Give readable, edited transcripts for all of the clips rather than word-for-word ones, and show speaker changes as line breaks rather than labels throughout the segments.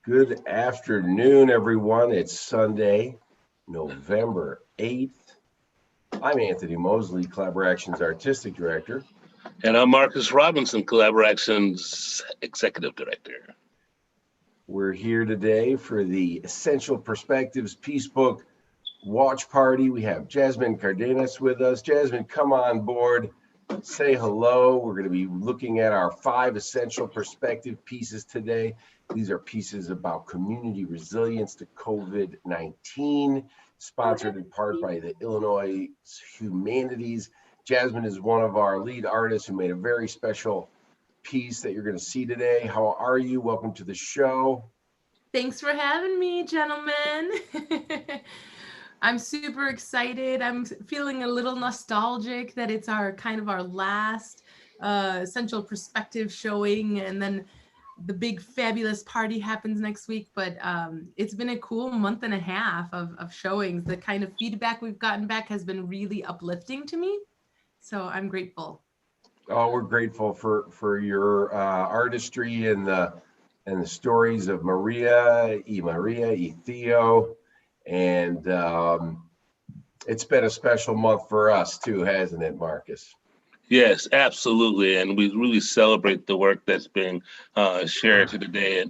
Good afternoon, everyone. It's Sunday, November 8th. I'm Anthony Mosley, Collaboraction's Artistic Director.
And I'm Marcus Robinson, Collaboration's Executive Director.
We're here today for the Essential Perspectives Peace Book Watch Party. We have Jasmin Cardenas with us. Jasmin, come on board. Say hello. We're going to be looking at our 5 essential perspective pieces today. These are pieces about community resilience to COVID-19, sponsored in part by the Illinois Humanities. Jasmin is one of our lead artists who made a very special piece that you're going to see today. How are you? Welcome to the show.
Thanks for having me, gentlemen. I'm super excited. I'm feeling a little nostalgic that it's our last essential perspective showing, and then the big fabulous party happens next week. But it's been a cool month and a half of showings. The kind of feedback we've gotten back has been really uplifting to me. So I'm grateful.
Oh, we're grateful for your artistry and the stories of Maria, Theo. And it's been a special month for us too, hasn't it, Marcus?
Yes, absolutely. And we really celebrate the work that's being shared here today.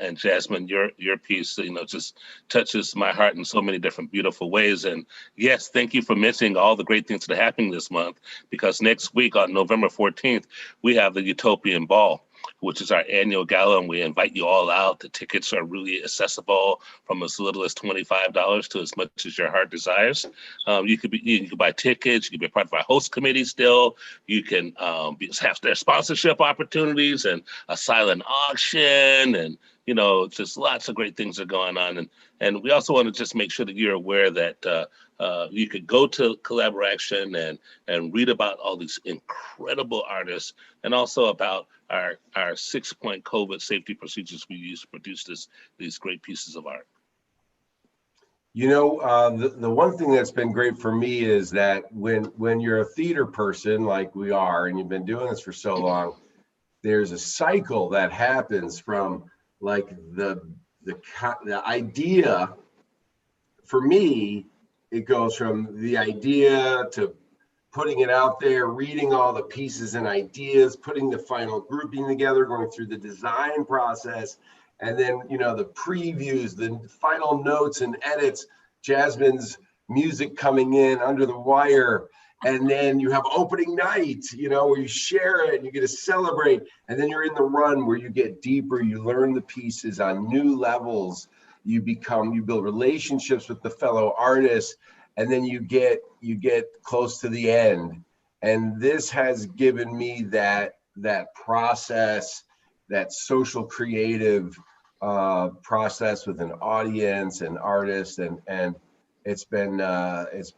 And Jasmin, your piece, just touches my heart in so many different beautiful ways. And yes, thank you for mentioning all the great things that are happening this month, because next week on November 14th, we have the Utopian Ball, which is our annual gala, and we invite you all out. The tickets are really accessible, from as little as $25 to as much as your heart desires. You can buy tickets. You can be a part of our host committee still. You can have their sponsorship opportunities and a silent auction, and just lots of great things are going on. And we also want to just make sure that you're aware that you could go to Collaboration and read about all these incredible artists, and also about our 6-point COVID safety procedures we use to produce these great pieces of art.
The one thing that's been great for me is that when you're a theater person like we are, and you've been doing this for so long, there's a cycle that happens from like the idea. For me, it goes from the idea to putting it out there, reading all the pieces and ideas, putting the final grouping together, going through the design process, and then, the previews, the final notes and edits, Jasmin's music coming in under the wire. And then you have opening night, where you share it and you get to celebrate. And then you're in the run where you get deeper, you learn the pieces on new levels. You build relationships with the fellow artists, and then you get close to the end. And this has given me that process, that social creative process with an audience and artists, and it's been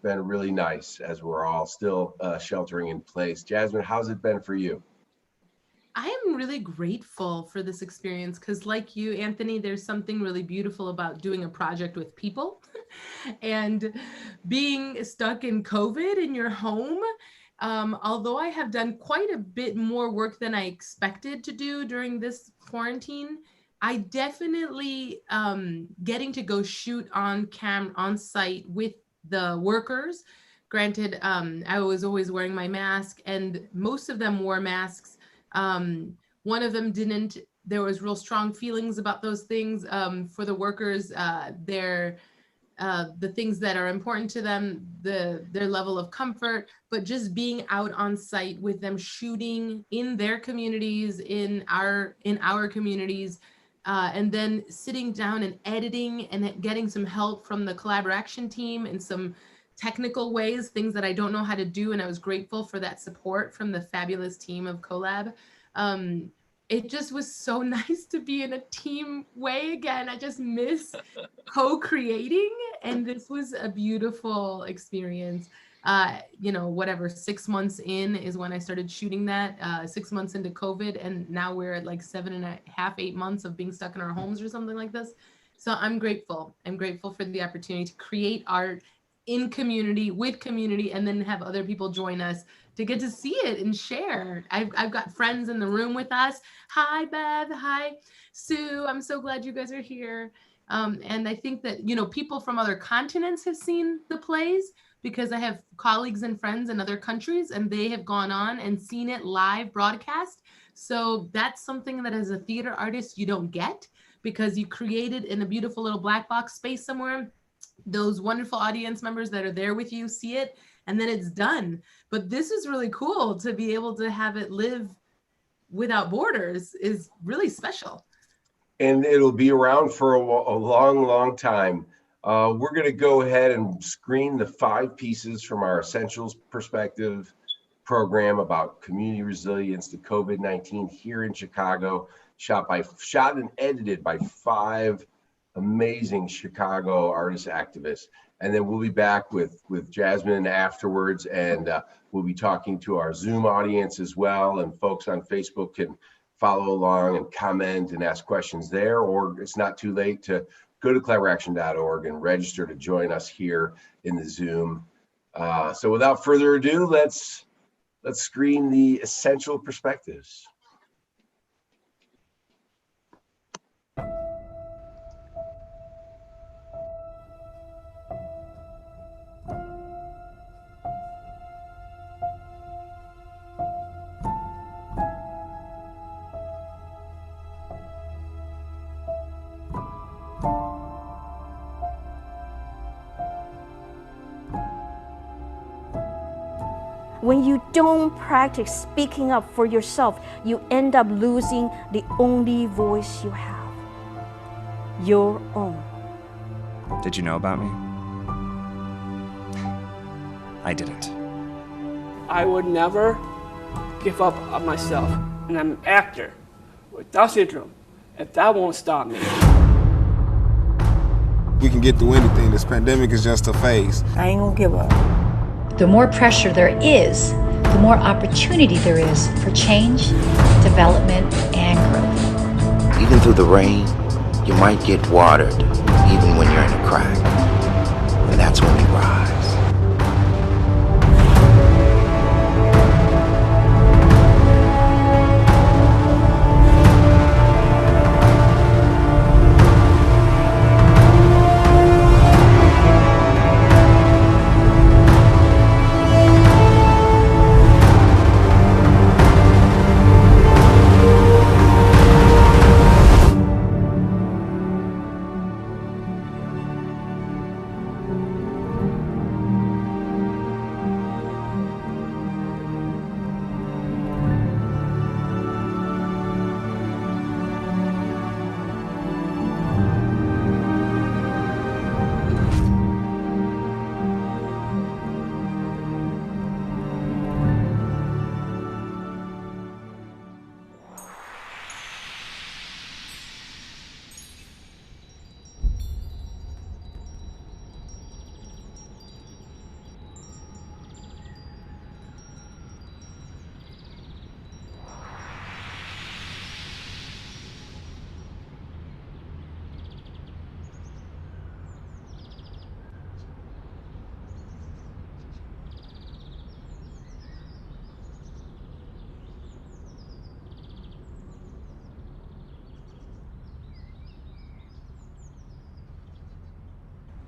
really nice as we're all still sheltering in place. Jasmin, how's it been for you?
I am really grateful for this experience because, like you, Anthony, there's something really beautiful about doing a project with people and being stuck in COVID in your home. Although I have done quite a bit more work than I expected to do during this quarantine, I definitely getting to go shoot on site with the workers. Granted, I was always wearing my mask, and most of them wore masks. One of them didn't. There was real strong feelings about those things. For the workers, the things that are important to them, their level of comfort, but just being out on site with them, shooting in their communities, in our communities, and then sitting down and editing and getting some help from the Collaboration team in some technical ways, things that I don't know how to do. And I was grateful for that support from the fabulous team of Collab. It just was so nice to be in a team way again. I just miss co-creating, and this was a beautiful experience. 6 months in is when I started shooting that, 6 months into COVID, and now we're at like 7.5, 8 months of being stuck in our homes or something like this. So I'm grateful. I'm grateful for the opportunity to create art in community, with community, and then have other people join us to get to see it and share. I've got friends in the room with us. Hi, Bev. Hi, Sue. I'm so glad you guys are here. And I think that, you know, people from other continents have seen the plays because I have colleagues and friends in other countries and they have gone on and seen it live broadcast. So that's something that as a theater artist, you don't get because you create it in a beautiful little black box space somewhere. Those wonderful audience members that are there with you see it and then it's done. But this is really cool to be able to have it live without borders is really special.
And it'll be around for a long, long time. We're going to go ahead and screen the 5 pieces from our Essentials Perspective program about community resilience to COVID-19 here in Chicago, shot and edited by 5 amazing Chicago artist activists. And then we'll be back with Jasmin afterwards, and we'll be talking to our Zoom audience as well. And folks on Facebook can follow along and comment and ask questions there, or it's not too late to go to collaboraction.org and register to join us here in the Zoom. So without further ado, let's screen the Essential Perspectives.
When you don't practice speaking up for yourself, you end up losing the only voice you have, your own.
Did you know about me? I didn't.
I would never give up on myself, and I'm an actor with Down syndrome, and that won't stop me.
We can get through anything. This pandemic is just a phase.
I ain't gonna give up.
The more pressure there is, the more opportunity there is for change, development, and growth.
Even through the rain, you might get watered, even when you're in a crack. And that's when we rise.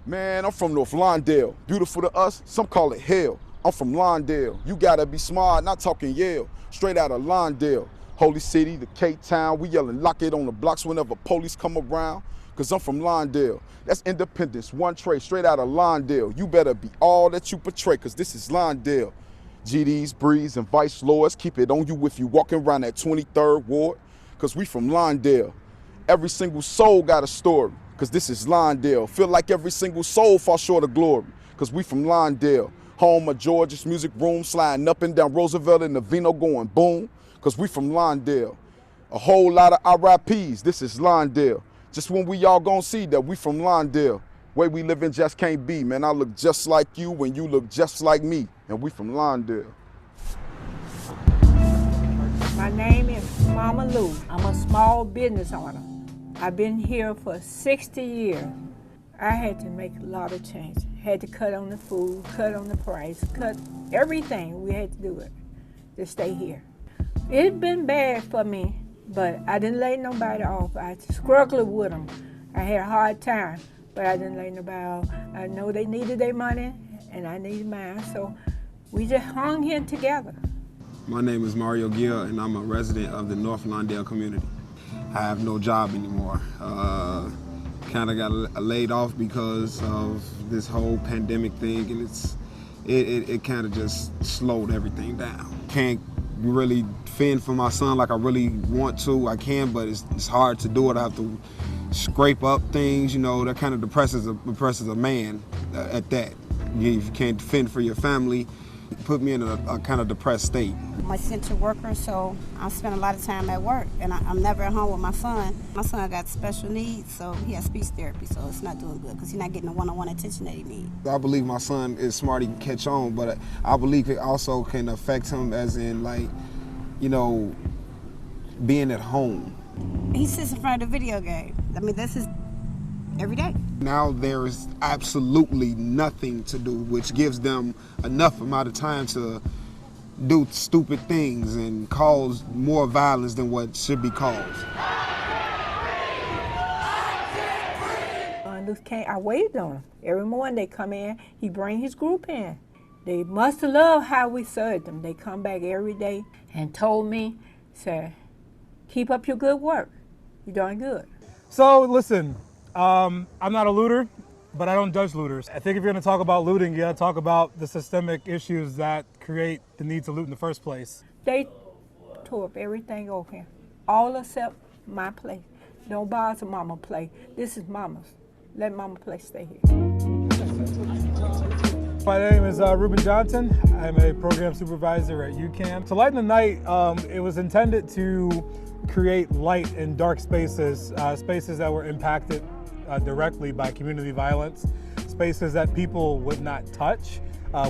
Man, I'm from North Lawndale. Beautiful to us, some call it Hale. I'm from Lawndale. You gotta be smart, not talking Yale. Straight out of Lawndale. Holy City, the K-Town. We yelling lock it on the blocks whenever police come around. Cause I'm from Lawndale. That's independence, one tray, straight out of Lawndale. You better be all that you portray, cause this is Lawndale. GDs, Breeze, and Vice Lords, keep it on you if you walking around that 23rd Ward. Cause we from Lawndale. Every single soul got a story. Cause this is Lawndale. Feel like every single soul falls short of glory. Cause we from Lawndale. Home of George's Music Room, sliding up and down Roosevelt and the Vino going boom. Cause we from Lawndale. A whole lot of RIPs, this is Lawndale. Just when we all gonna see that we from Lawndale. Way we living just can't be, man. I look just like you when you look just like me. And we from Lawndale.
My name is Mama Lou. I'm a small business owner. I've been here for 60 years. I had to make a lot of change. Had to cut on the food, cut on the price, cut everything. We had to do it to stay here. It's been bad for me, but I didn't lay nobody off. I struggled with them. I had a hard time, but I didn't lay nobody off. I know they needed their money, and I needed mine, so we just hung here together.
My name is Mario Gill, and I'm a resident of the North Lawndale community. I have no job anymore. Kind of got laid off because of this whole pandemic thing, and it kind of just slowed everything down. Can't really fend for my son like I really want to. I can, but it's hard to do it. I have to scrape up things, you know. That kind of depresses a man at that. If you can't fend for your family, it put me in a kind of depressed state.
I'm an essential worker, so I spend a lot of time at work, and I'm never at home with my son. My son got special needs, so he has speech therapy, so it's not doing good because he's not getting the one-on-one attention that he needs.
I believe my son is smart, he can catch on, but I believe it also can affect him as in, like, you know, being at home.
He sits in front of the video game. I mean, this is every day.
Now there is absolutely nothing to do, which gives them enough amount of time to do stupid things and cause more violence than what should be caused.
I waited on him. Every morning they come in, he bring his group in. They must have loved how we served them. They come back every day and told me, said, keep up your good work. You're doing good.
So listen, I'm not a looter, but I don't judge looters. I think if you're gonna talk about looting, you gotta talk about the systemic issues that create the need to loot in the first place.
They tore up everything over here, all except my place. Don't bother Mama play. This is Mama's. Let Mama play stay here.
My name is Ruben Johnson. I'm a program supervisor at UCAM. To Lighten the Night, it was intended to create light in dark spaces, spaces that were impacted directly by community violence, spaces that people would not touch,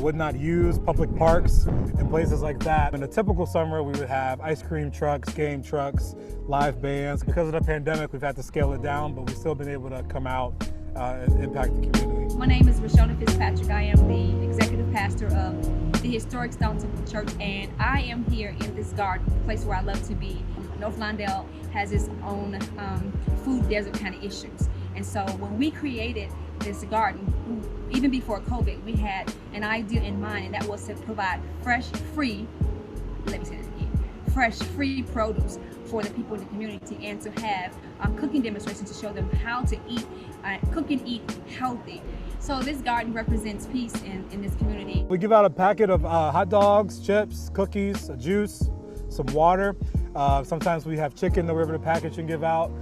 would not use, public parks and places like that. In a typical summer, we would have ice cream trucks, game trucks, live bands. Because of the pandemic, we've had to scale it down, but we've still been able to come out and impact the community.
My name is Rashona Fitzpatrick. I am the executive pastor of the historic Stone Temple Church, and I am here in this garden, the place where I love to be. North Lawndale has its own food desert kind of issues. And so when we created this garden, even before COVID, we had an idea in mind, and that was to provide fresh, free produce for the people in the community, and to have cooking demonstrations to show them how to eat, cook and eat healthy. So this garden represents peace in this community.
We give out a packet of hot dogs, chips, cookies, a juice, some water. Sometimes we have chicken that we're able to package and give out.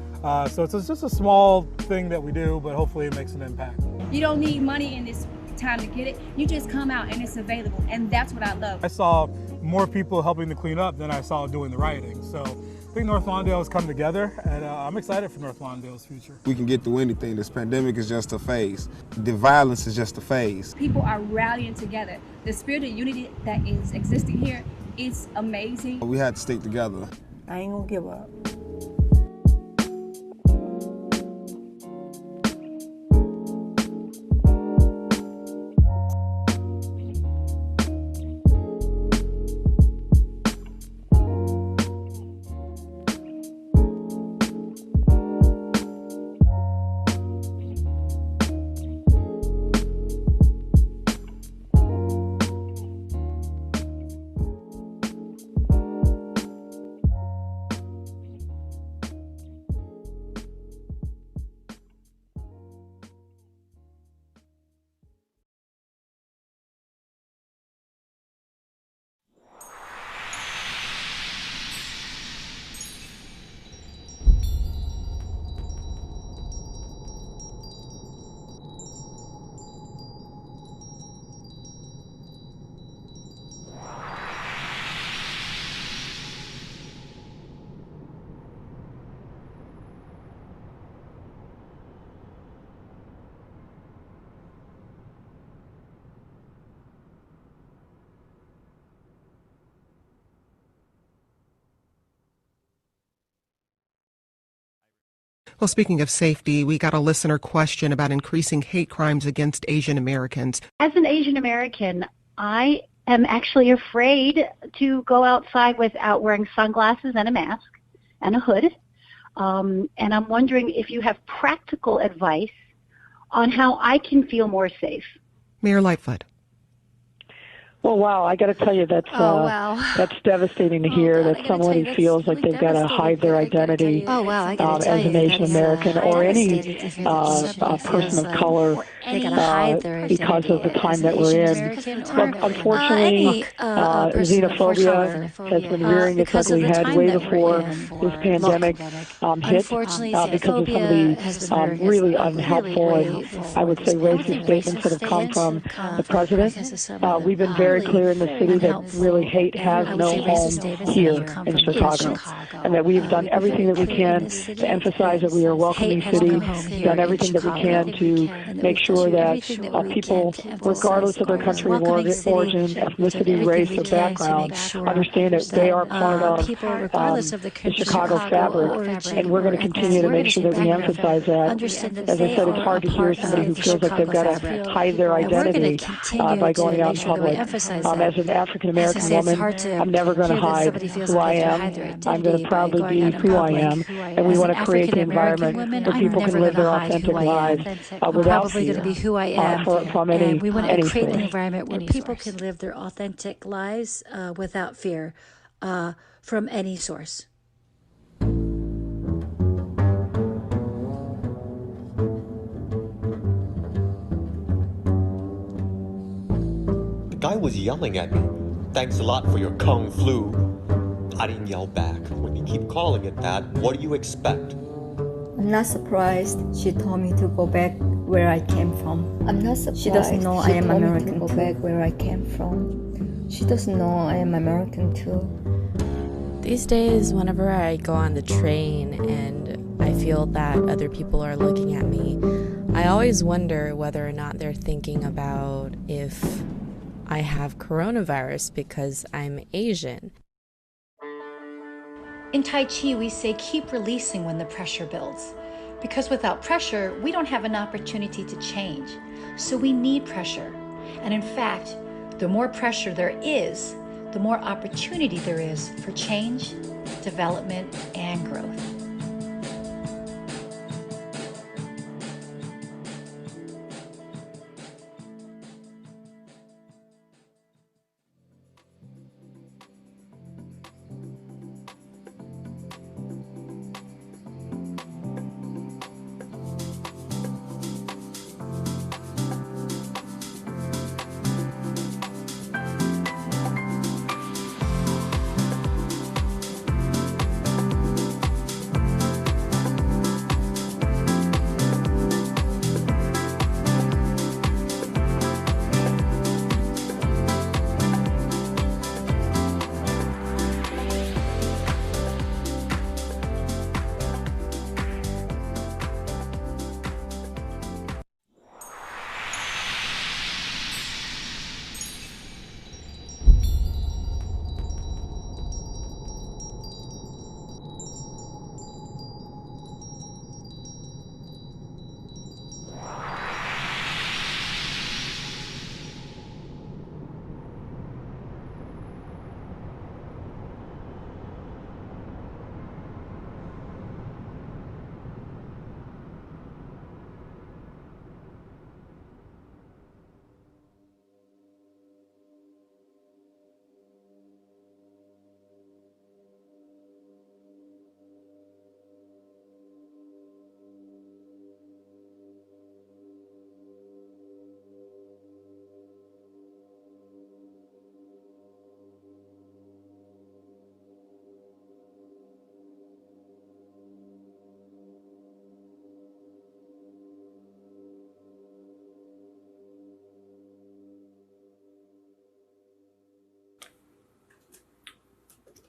So it's just a small thing that we do, but hopefully it makes an impact.
You don't need money in this time to get it. You just come out and it's available, and that's what I love.
I saw more people helping to clean up than I saw doing the rioting. So I think North Lawndale has come together, and I'm excited for North Lawndale's future.
We can get through anything. This pandemic is just a phase. The violence is just a phase.
People are rallying together. The spirit of unity that is existing here is amazing.
We had to stick together.
I ain't gonna give up.
Well, speaking of safety, we got a listener question about increasing hate crimes against Asian Americans.
As an Asian American, I am actually afraid to go outside without wearing sunglasses and a mask and a hood. And I'm wondering if you have practical advice on how I can feel more safe.
Mayor Lightfoot.
Well, wow, I got to tell you, that's devastating to hear that someone who feels like they've got to hide their identity as an Asian American or any person of color because of the time that we're in. But unfortunately, xenophobia has been rearing its ugly head way before this pandemic hit because of some of the really unhelpful and I would say racist statements that have come from the president. We've been very clear in the city that really hate has no home here in Chicago, and that we've done everything that we can to emphasize that we are a welcoming city, done everything that we can to make sure that people, regardless of their country of origin, ethnicity, race, or background, understand that they are part of the Chicago fabric, and we're going to continue to make sure that we emphasize that. As I said, it's hard to hear somebody who feels like they've got to hide their identity by going out in public. As an African-American woman, I'm never going to hide who I am. I'm going to proudly be who I am. And we want to create the environment where people can live their authentic lives without fear from any
and we want to create an environment where people can live their authentic lives without fear from any source.
The guy was yelling at me. Thanks a lot for your Kung Flu. I didn't yell back. When you keep calling it that, what do you expect?
I'm not surprised she told me to go back where I came from. I'm not surprised. She doesn't know I am American too. Go back where I came from. She doesn't know I am American too.
These days, whenever I go on the train and I feel that other people are looking at me, I always wonder whether or not they're thinking about if I have coronavirus because I'm Asian.
In Tai Chi, we say keep releasing when the pressure builds. Because without pressure, we don't have an opportunity to change. So we need pressure. And in fact, the more pressure there is, the more opportunity there is for change, development, and growth.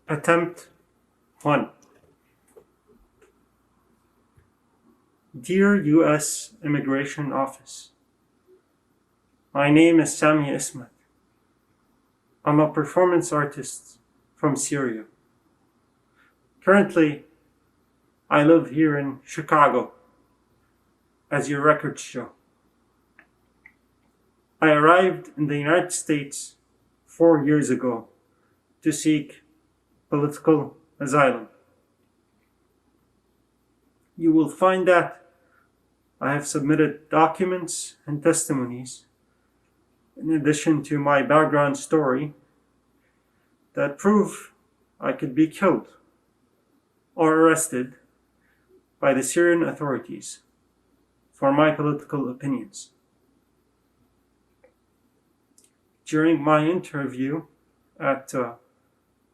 Attempt 1. Dear U.S. Immigration Office, my name is Sami Ismat. I'm a performance artist from Syria. Currently, I live here in Chicago, as your records show. I arrived in the United States 4 years ago to seek political asylum. You will find that I have submitted documents and testimonies in addition to my background story that prove I could be killed or arrested by the Syrian authorities for my political opinions. During my interview at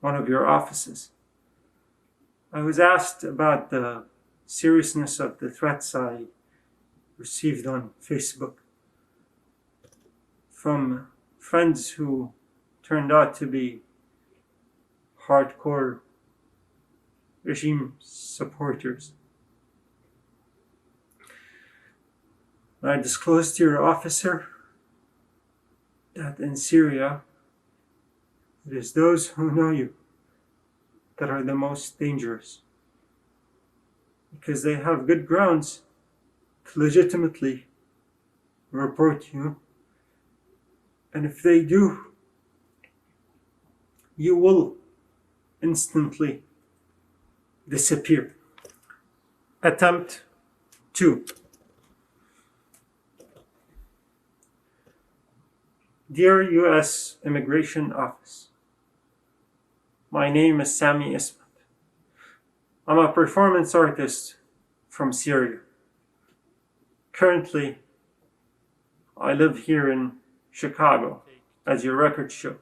one of your offices, I was asked about the seriousness of the threats I received on Facebook from friends who turned out to be hardcore regime supporters. I disclosed to your officer that in Syria, it is those who know you that are the most dangerous, because they have good grounds to legitimately report you, and if they do, you will instantly disappear. Attempt 2. Dear U.S. Immigration Office, my name is Sami Ismat. I'm a performance artist from Syria. Currently, I live here in Chicago, as your records show.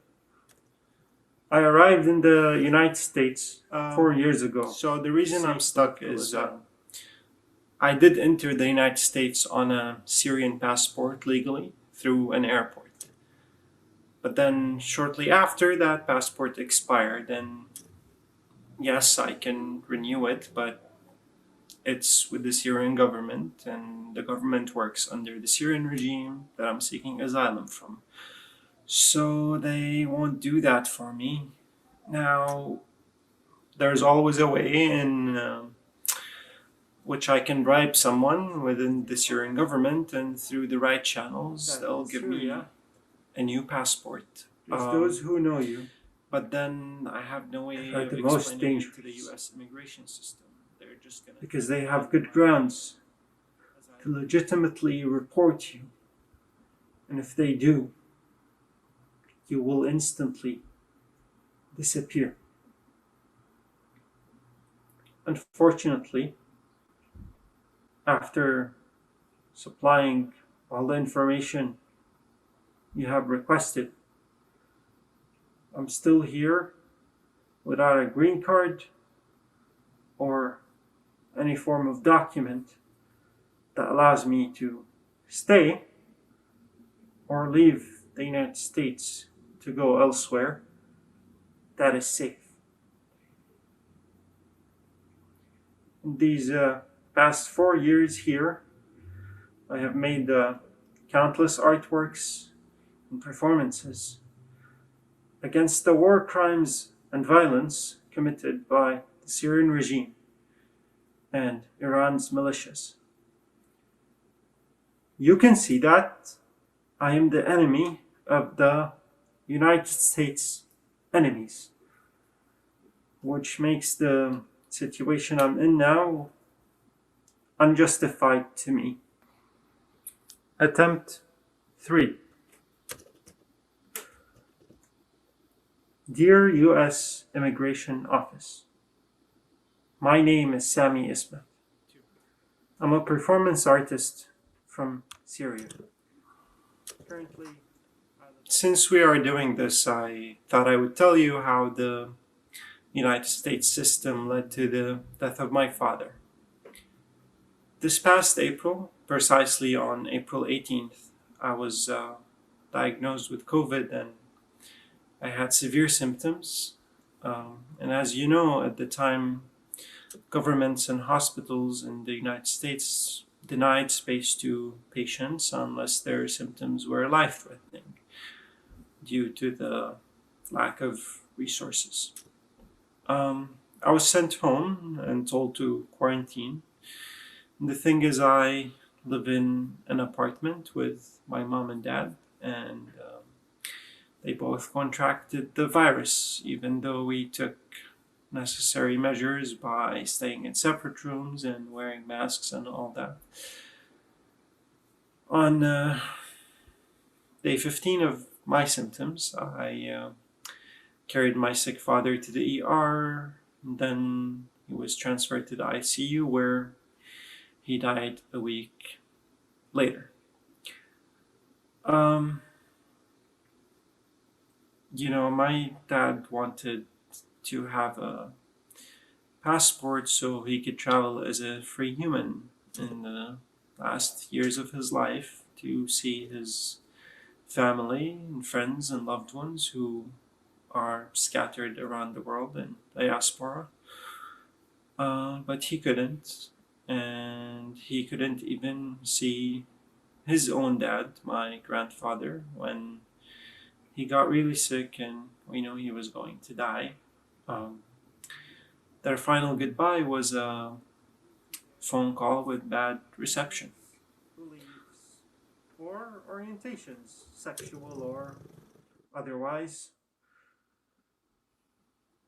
I arrived in the United States 4 years ago. So the reason I'm stuck is I did enter the United States on a Syrian passport legally through an airport. But then shortly after that passport expired, and yes, I can renew it, but it's with the Syrian government, and the government works under the Syrian regime that I'm seeking asylum from. So they won't do that for me. Now, there's always a way in which I can bribe someone within the Syrian government, and through the right channels, they'll give me a new passport. It's those who know you. But then I have no way of explaining it to the U.S. immigration system. They're just gonna, because they have good grounds to legitimately report you. And if they do, you will instantly disappear. Unfortunately, after supplying all the information you have requested, I'm still here without a green card or any form of document that allows me to stay or leave the United States to go elsewhere that is safe. In these past 4 years here, I have made countless artworks and performances against the war crimes and violence committed by the Syrian regime and Iran's militias. You can see that I am the enemy of the United States enemies, which makes the situation I'm in now unjustified to me. Attempt 3. Dear U.S. Immigration Office, my name is Sami Ismat. I'm a performance artist from Syria. Currently, since we are doing this, I thought I would tell you how the United States system led to the death of my father. This past April, precisely on April 18th, I was diagnosed with COVID, and I had severe symptoms. And as you know, at the time, governments and hospitals in the United States denied space to patients unless their symptoms were life-threatening due to the lack of resources. I was sent home and told to quarantine. And the thing is, I live in an apartment with my mom and dad, and they both contracted the virus, even though we took necessary measures by staying in separate rooms and wearing masks and all that. On day 15 of my symptoms, I carried my sick father to the ER. Then he was transferred to the ICU, where he died a week later. You know, my dad wanted to have a passport so he could travel as a free human in the last years of his life to see his family and friends and loved ones who are scattered around the world in diaspora. But he couldn't, and he couldn't even see his own dad, my grandfather, when he got really sick and we knew he was going to die. Their final goodbye was a phone call with bad reception. Beliefs or orientations, sexual or otherwise.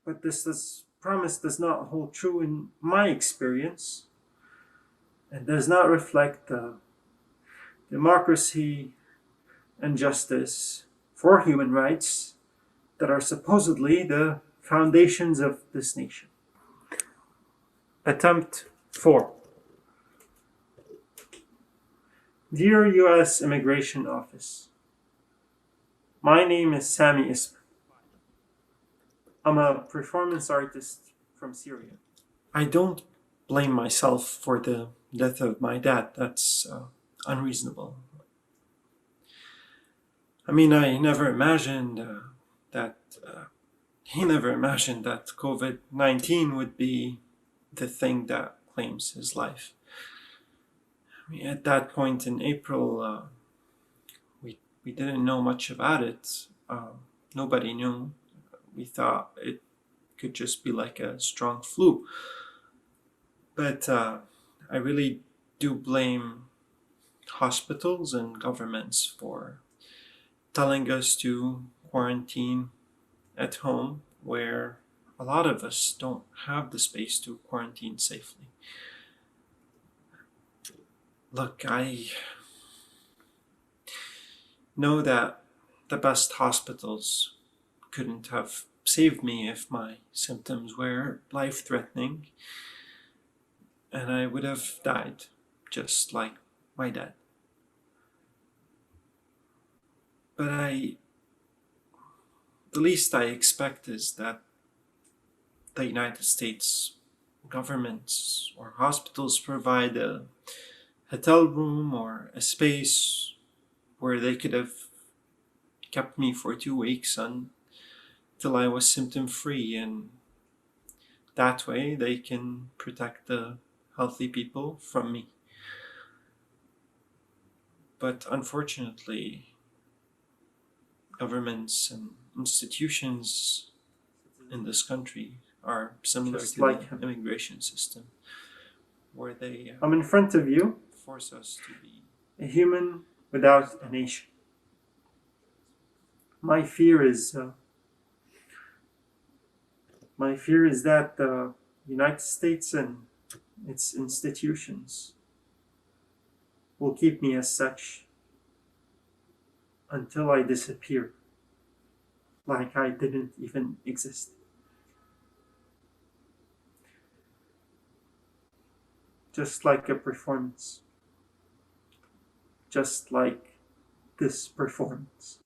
But this promise does not hold true in my experience and does not reflect the democracy and justice for human rights that are supposedly the foundations of this nation. Attempt 4. Dear U.S. Immigration Office, my name is Sami Ismat. I'm a performance artist from Syria. I don't blame myself for the death of my dad. That's unreasonable. I mean, I never imagined that he never imagined that COVID-19 would be the thing that claims his life. I mean, at that point in April, we didn't know much about it. Nobody knew. We thought it could just be like a strong flu. But I really do blame hospitals and governments for telling us to quarantine at home, where a lot of us don't have the space to quarantine safely. Look, I know that the best hospitals couldn't have saved me if my symptoms were life-threatening, and I would have died, just like my dad. But the least I expect is that the United States governments or hospitals provide a hotel room or a space where they could have kept me for 2 weeks until I was symptom-free, and that way they can protect the healthy people from me. But unfortunately, governments and institutions in this country are similar just to like the immigration system, where they I'm in front of you, force us to be a human without a nation. My fear is that the United States and its institutions will keep me as such until I disappear, like I didn't even exist. Just like a performance. Just like this performance.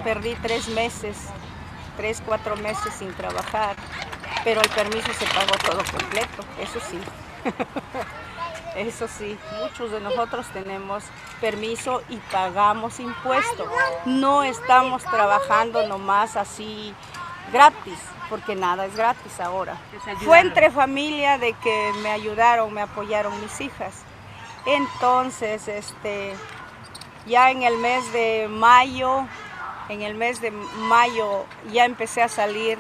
Perdí 3 meses, 3, 4 meses sin trabajar, pero el permiso se pagó todo completo, eso sí. Eso sí, muchos de nosotros tenemos permiso y pagamos impuestos. No estamos trabajando nomás así gratis, porque nada es gratis ahora. Fue entre familia de que me ayudaron, me apoyaron mis hijas. Entonces, ya en el mes de mayo ya empecé a salir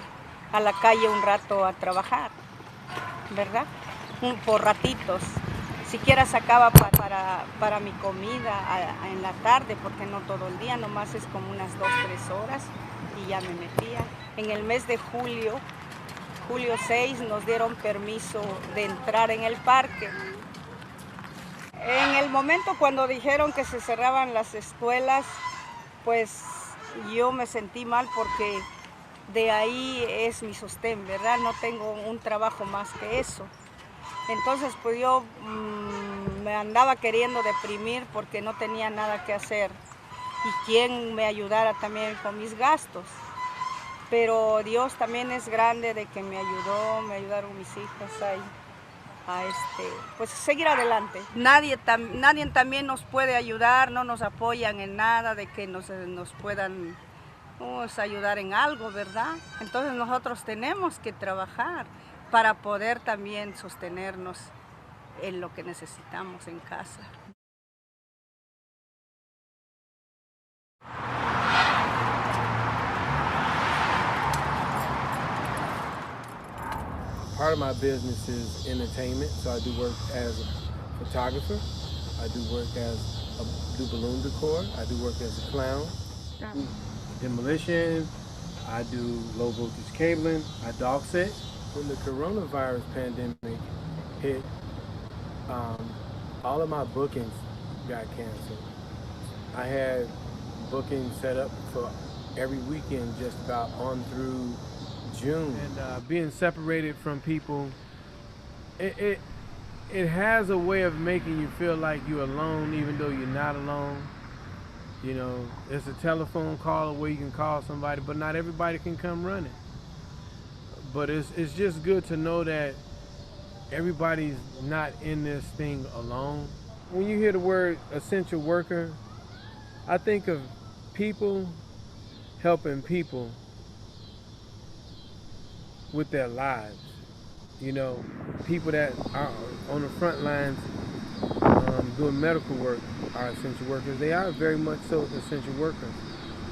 a la calle un rato a trabajar, ¿verdad? Por ratitos. Siquiera sacaba para mi comida en la tarde, porque no todo el día, nomás es como unas 2, 3 horas y ya me metía. En el mes de julio 6, nos dieron permiso de entrar en el parque. En el momento cuando dijeron que se cerraban las escuelas, pues yo me sentí mal porque de ahí es mi sostén, ¿verdad? No tengo un trabajo más que eso. Entonces pues yo me andaba queriendo deprimir porque no tenía nada que hacer y quién me ayudara también con mis gastos. Pero Dios también es grande de que me ayudaron mis hijas ahí a pues seguir adelante. Nadie también nos puede ayudar, no nos apoyan en nada de que nos puedan ayudar en algo, ¿verdad? Entonces nosotros tenemos que trabajar para poder también sostenernos en lo que necesitamos en casa.
Part of my business is entertainment, so I do work as a photographer. I do work do balloon decor. I do work as a clown. Demolition. I do low voltage cabling. I dog sit. When the coronavirus pandemic hit, all of my bookings got canceled. I had bookings set up for every weekend just about on through June. And being separated from people, it has a way of making you feel like you're alone even though you're not alone. You know, it's a telephone call where you can call somebody, but not everybody can come running. But it's just good to know that everybody's not in this thing alone. When you hear the word essential worker, I think of people helping people with their lives. You know, people that are on the front lines doing medical work are essential workers. They are very much so essential workers,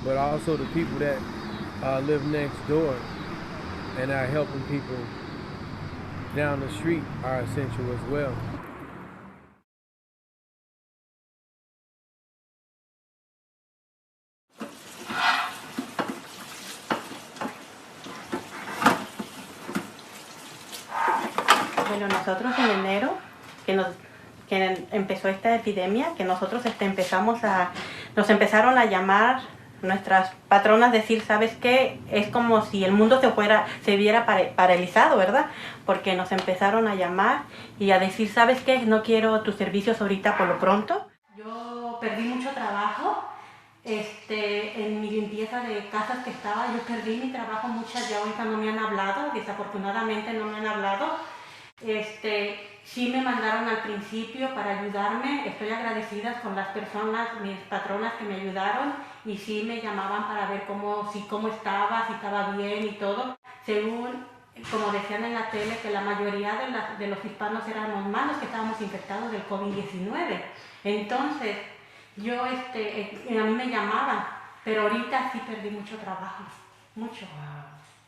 but also the people that live next door and are helping people down the street are essential as well.
Bueno, nosotros en enero, que empezó esta epidemia, que nosotros nos empezaron a llamar nuestras patronas, decir, ¿sabes qué? Es como si el mundo se viera paralizado, ¿verdad? Porque nos empezaron a llamar y a decir, ¿sabes qué? No quiero tus servicios ahorita por lo pronto. Yo perdí mucho trabajo. En mi limpieza de casas que estaba, yo perdí mi trabajo, muchas ya ahorita no me han hablado, desafortunadamente no me han hablado. Sí me mandaron al principio para ayudarme, estoy agradecida con las personas, mis patronas que me ayudaron y sí me llamaban para ver cómo estaba, si estaba bien y todo. Según, como decían en la tele, que la mayoría de los hispanos éramos más los que estábamos infectados del COVID-19. Entonces, a mí me llamaban, pero ahorita sí perdí mucho trabajo, mucho.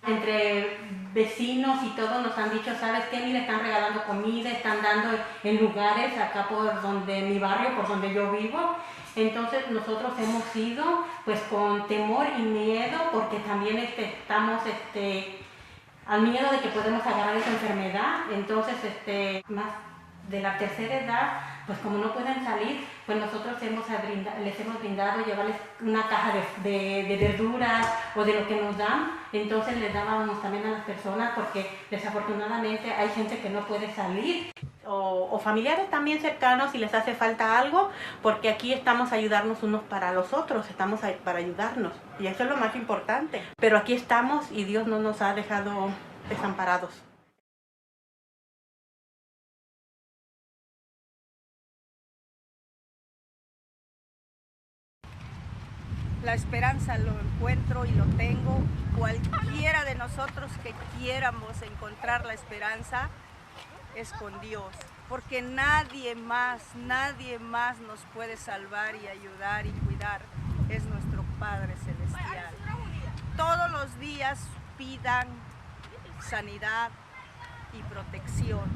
Entre vecinos y todos nos han dicho, ¿sabes qué? Ni le están regalando comida, están dando en lugares acá por donde mi barrio, por donde yo vivo. Entonces nosotros hemos ido pues con temor y miedo, porque también estamos al miedo de que podemos agarrar esa enfermedad. Entonces más de la tercera edad, pues como no pueden salir, pues nosotros les hemos brindado llevarles una caja de verduras o de lo que nos dan. Entonces les dábamos también a las personas, porque desafortunadamente hay gente que no puede salir. o familiares también cercanos si les hace falta algo, porque aquí estamos a ayudarnos unos para los otros, estamos para ayudarnos, y eso es lo más importante. Pero aquí estamos y Dios no nos ha dejado desamparados.
La esperanza lo encuentro y lo tengo. Cualquiera de nosotros que quieramos encontrar la esperanza es con Dios, porque nadie más nos puede salvar y ayudar y cuidar. Es nuestro Padre Celestial. Todos los días pidan sanidad y protección.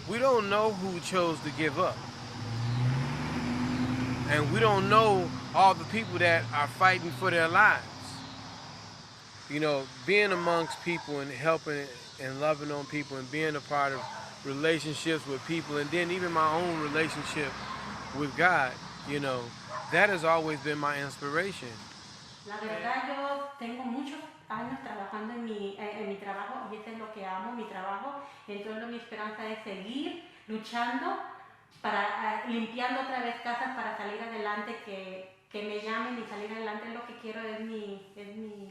We don't know who chose to give up. And we don't know all the people that are fighting for their lives. You know, being amongst people and helping and loving on people and being a part of relationships with people, and then even my own relationship with God, you know, that has always been my inspiration.
La verdad, yo tengo muchos años trabajando en mi trabajo, y eso es lo que amo, mi trabajo. Entonces mi esperanza es seguir luchando, para limpiando otra vez casas para salir adelante, que me llamen y salir adelante. Es lo que quiero, es mi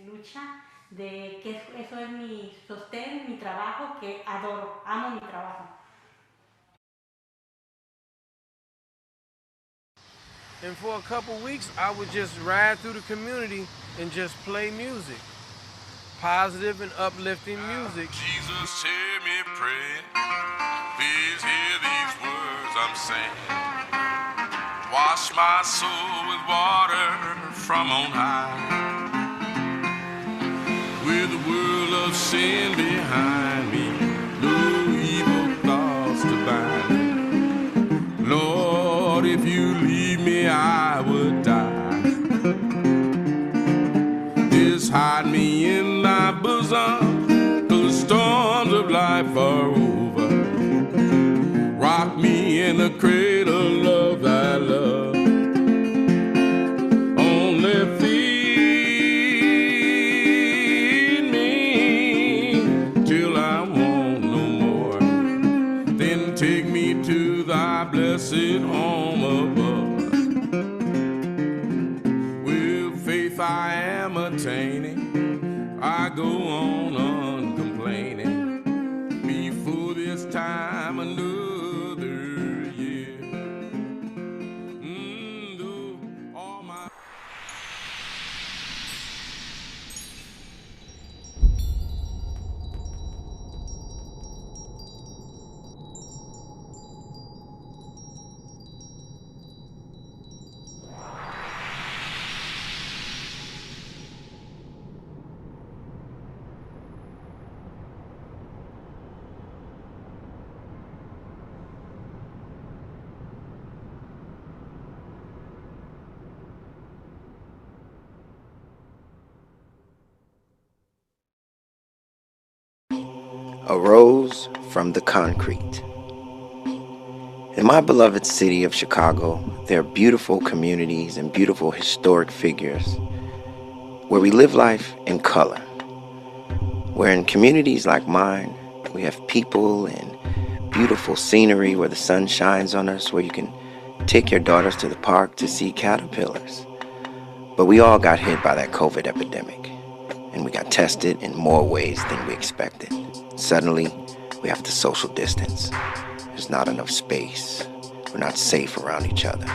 lucha, de que eso es mi sostén, mi trabajo, que adoro, amo mi trabajo.
And for a couple weeks, I would just ride through the community and just play music. Positive and uplifting music.
Jesus, hear me pray. Please hear these words I'm saying. Wash my soul with water from on high. With a world of sin behind me, no evil thoughts to bind me. Lord, if you leave me, I would die. Just hide me in thy bosom, till the storms of life are over. Rock me in the cradle of thy love. Only feed me till I want no more. Then take me to thy blessed home above. With faith I am attaining, I go on uncomplaining. Before this time another year. All my
arose from the concrete. In my beloved city of Chicago, there are beautiful communities and beautiful historic figures where we live life in color. Where in communities like mine, we have people and beautiful scenery where the sun shines on us, where you can take your daughters to the park to see caterpillars. But we all got hit by that COVID epidemic, and we got tested in more ways than we expected. Suddenly, we have to social distance. There's not enough space. We're not safe around each other.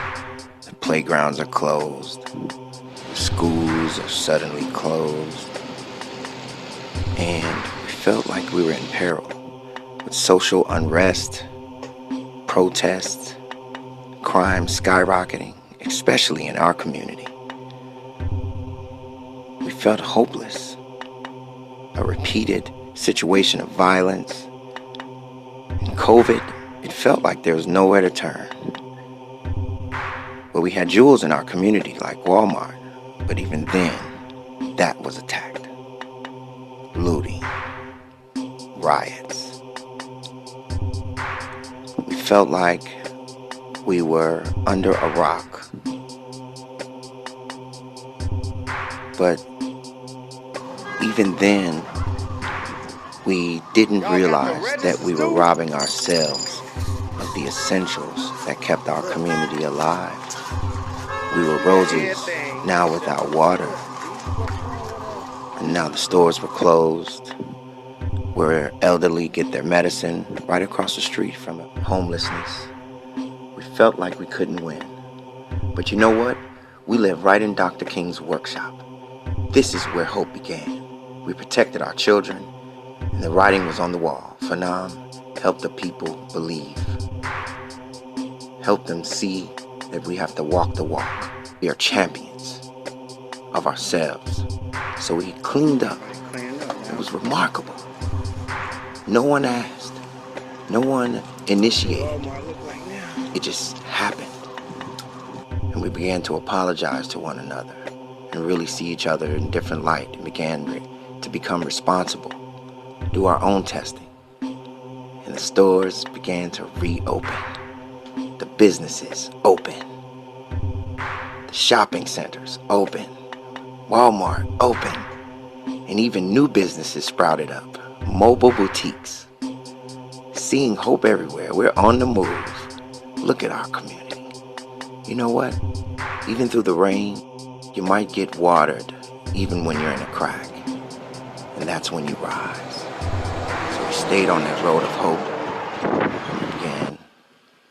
The playgrounds are closed. The schools are suddenly closed. And we felt like we were in peril, with social unrest, protests, crime skyrocketing, especially in our community. We felt hopeless. A repeated situation of violence. In COVID, it felt like there was nowhere to turn. Well, we had jewels in our community like Walmart, but even then, that was attacked. Looting, riots. We felt like we were under a rock. But even then, we didn't realize that we were robbing ourselves of the essentials that kept our community alive. We were roses, now without water. And now the stores were closed, where elderly get their medicine right across the street from homelessness. We felt like we couldn't win. But you know what? We live right in Dr. King's workshop. This is where hope began. We protected our children, and the writing was on the wall. PHENOM, help the people believe. Help them see that we have to walk the walk. We are champions of ourselves. So we cleaned up. It was remarkable. No one asked. No one initiated. It just happened. And we began to apologize to one another and really see each other in different light and began to become responsible, do our own testing. And the stores began to reopen. The businesses open. The shopping centers open. Walmart open. And even new businesses sprouted up. Mobile boutiques. Seeing hope everywhere. We're on the move. Look at our community. You know what? Even through the rain, you might get watered even when you're in a crack. And that's when you rise. So we stayed on that road of hope and began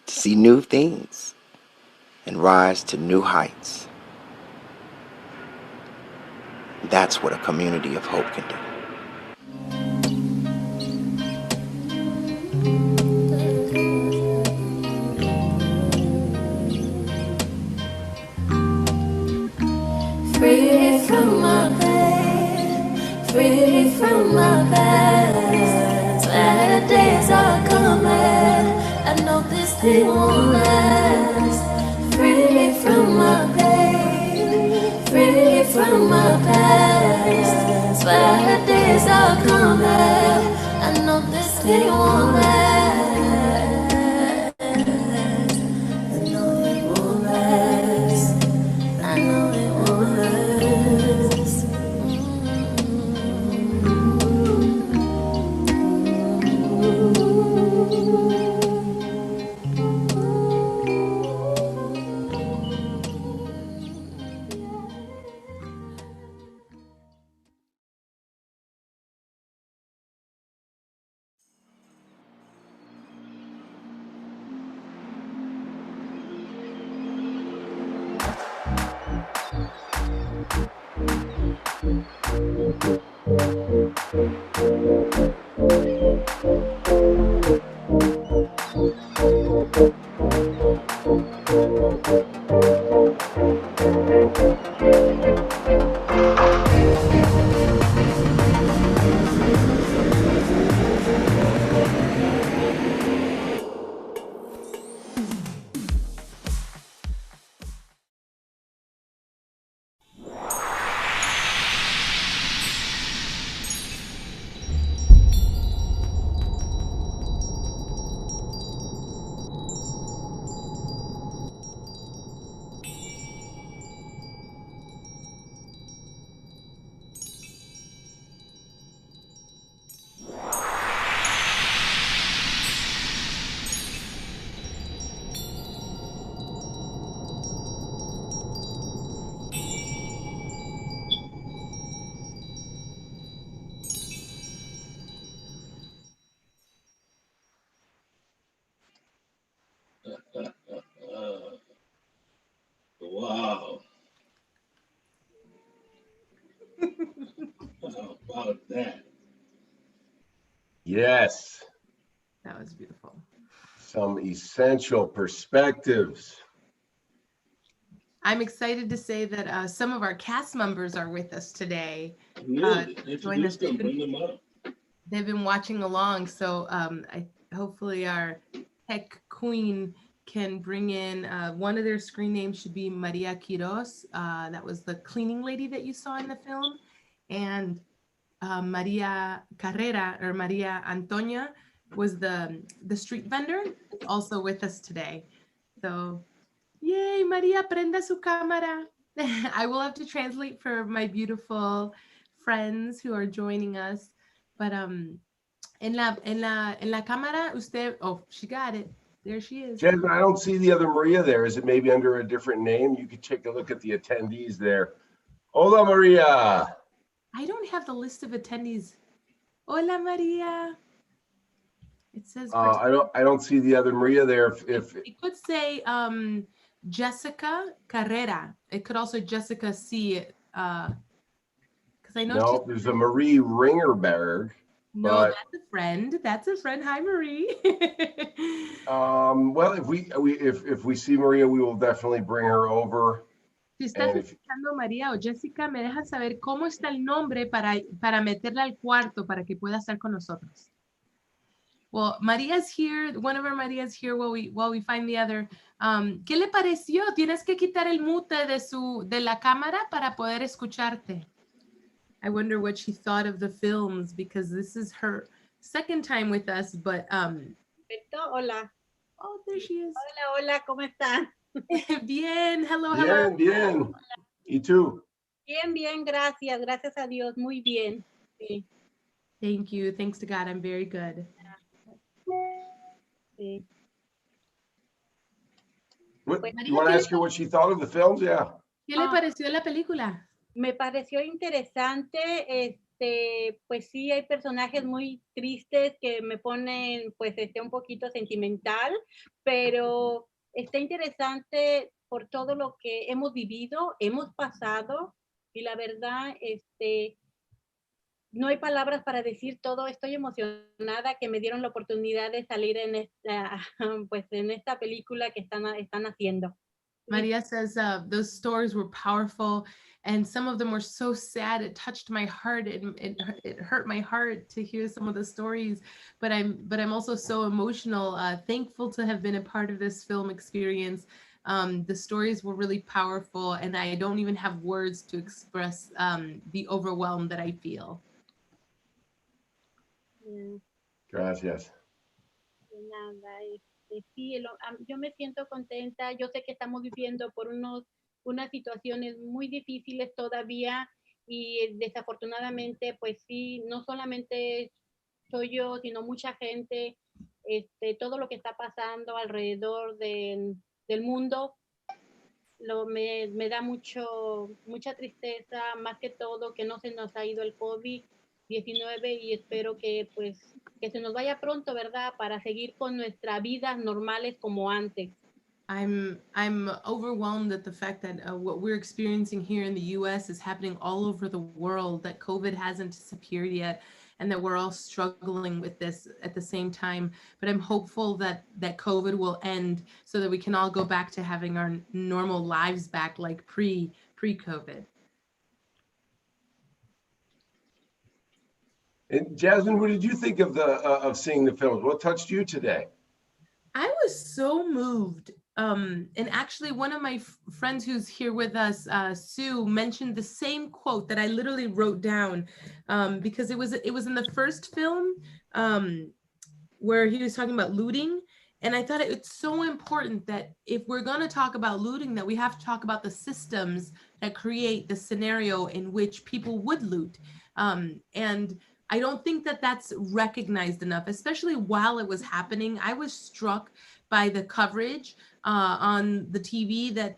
to see new things and rise to new heights. That's what a community of hope can do.
Free from my pain, free from my past. Better days are coming, I know this thing won't last. Free from my pain, free from my past. Better days are coming, I know this thing won't last. I know it won't last. I know it won't last.
Wow. How about that? Yes.
That was beautiful.
Some essential perspectives.
I'm excited to say that some of our cast members are with us today.
Introduce them, bring them up.
They've been watching along, so hopefully our tech queen can bring in one of their screen names should be Maria Quiros. That was the cleaning lady that you saw in the film, and Maria Carrera or Maria Antonia was the street vendor, also with us today. So, yay, Maria, prenda su cámara. I will have to translate for my beautiful friends who are joining us, but en la cámara usted, oh, she got it. there she is.
Jasmin, I don't see the other Maria there. Is it maybe under a different name? You could take a look at the attendees there. Hola, Maria.
I don't have the list of attendees. Hola, Maria. It says
I don't see the other Maria there. If
it could say Jessica Carrera. It could also Jessica C. Because I know
no, there's a Marie Ringerberg.
No,
but,
that's a friend. That's a friend. Hi, Marie.
Well, if we see Maria, we will definitely bring her over.
Si estás escuchando María o Jessica, me dejas saber cómo está el nombre para meterla al cuarto para que pueda estar con nosotros. Well, Maria's here. One of our Maria's here while we find the other. ¿Qué le pareció? Tienes que quitar el mute de la cámara para poder escucharte. I wonder what she thought of the films because this is her second time with us, but
Hola.
Oh, there she is.
Hola, hola, ¿cómo están?
Bien, hello, hello.
Bien. ¿Y tú?
Bien, gracias a Dios, muy bien. Sí.
Thank you. Thanks to God, I'm very good.
Sí.
You want to ask her what she thought of the films? Yeah.
¿Qué le pareció la película?
Me pareció interesante, pues sí hay personajes muy tristes que me ponen pues un poquito sentimental, pero está interesante por todo lo que hemos vivido, hemos pasado y la verdad no hay palabras para decir todo. Estoy emocionada que me dieron la oportunidad de salir en esta película que están haciendo.
Maria says those stories were powerful and some of them were so sad. It touched my heart. It hurt my heart to hear some of the stories, but I'm also so emotional, thankful to have been a part of this film experience. The stories were really powerful and I don't even have words to express the overwhelm that I feel.
Gracias.
De nada. Sí, yo me siento contenta. Yo sé que estamos viviendo por unas situaciones muy difíciles todavía y desafortunadamente, pues sí, no solamente soy yo, sino mucha gente, todo lo que está pasando alrededor del mundo, me da mucha tristeza, más que todo que no se nos ha ido el COVID-19 y espero que se nos vaya pronto, ¿verdad? Para seguir con nuestra vida normales como antes.
I'm overwhelmed at the fact that what we're experiencing here in the US is happening all over the world, that COVID hasn't disappeared yet, and that we're all struggling with this at the same time. But I'm hopeful that COVID will end so that we can all go back to having our normal lives back like pre-COVID.
And Jasmin, what did you think of seeing the films? What touched you today?
I was so moved. And actually one of my friends who's here with us, Sue, mentioned the same quote that I literally wrote down because it was in the first film where he was talking about looting. And I thought it's so important that if we're going to talk about looting, that we have to talk about the systems that create the scenario in which people would loot. And I don't think that that's recognized enough, especially while it was happening. I was struck by the coverage on the TV that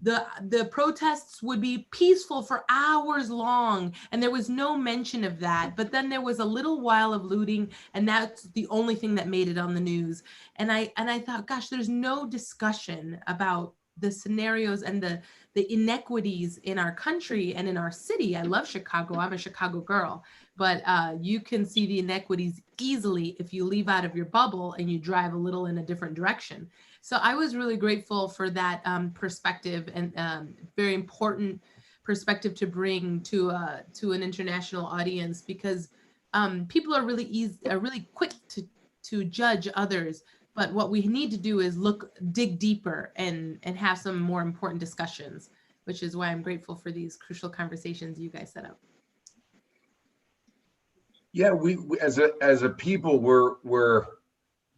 the protests would be peaceful for hours long, and there was no mention of that. But then there was a little while of looting, and that's the only thing that made it on the news. And I thought, gosh, there's no discussion about the scenarios and the inequities in our country and in our city. I love Chicago. I'm a Chicago girl, but you can see the inequities easily if you leave out of your bubble and you drive a little in a different direction. So I was really grateful for that perspective, and very important perspective to bring to an international audience, because people are really quick to judge others. But what we need to do is dig deeper and have some more important discussions, which is why I'm grateful for these crucial conversations you guys set up.
Yeah, we as a people, we're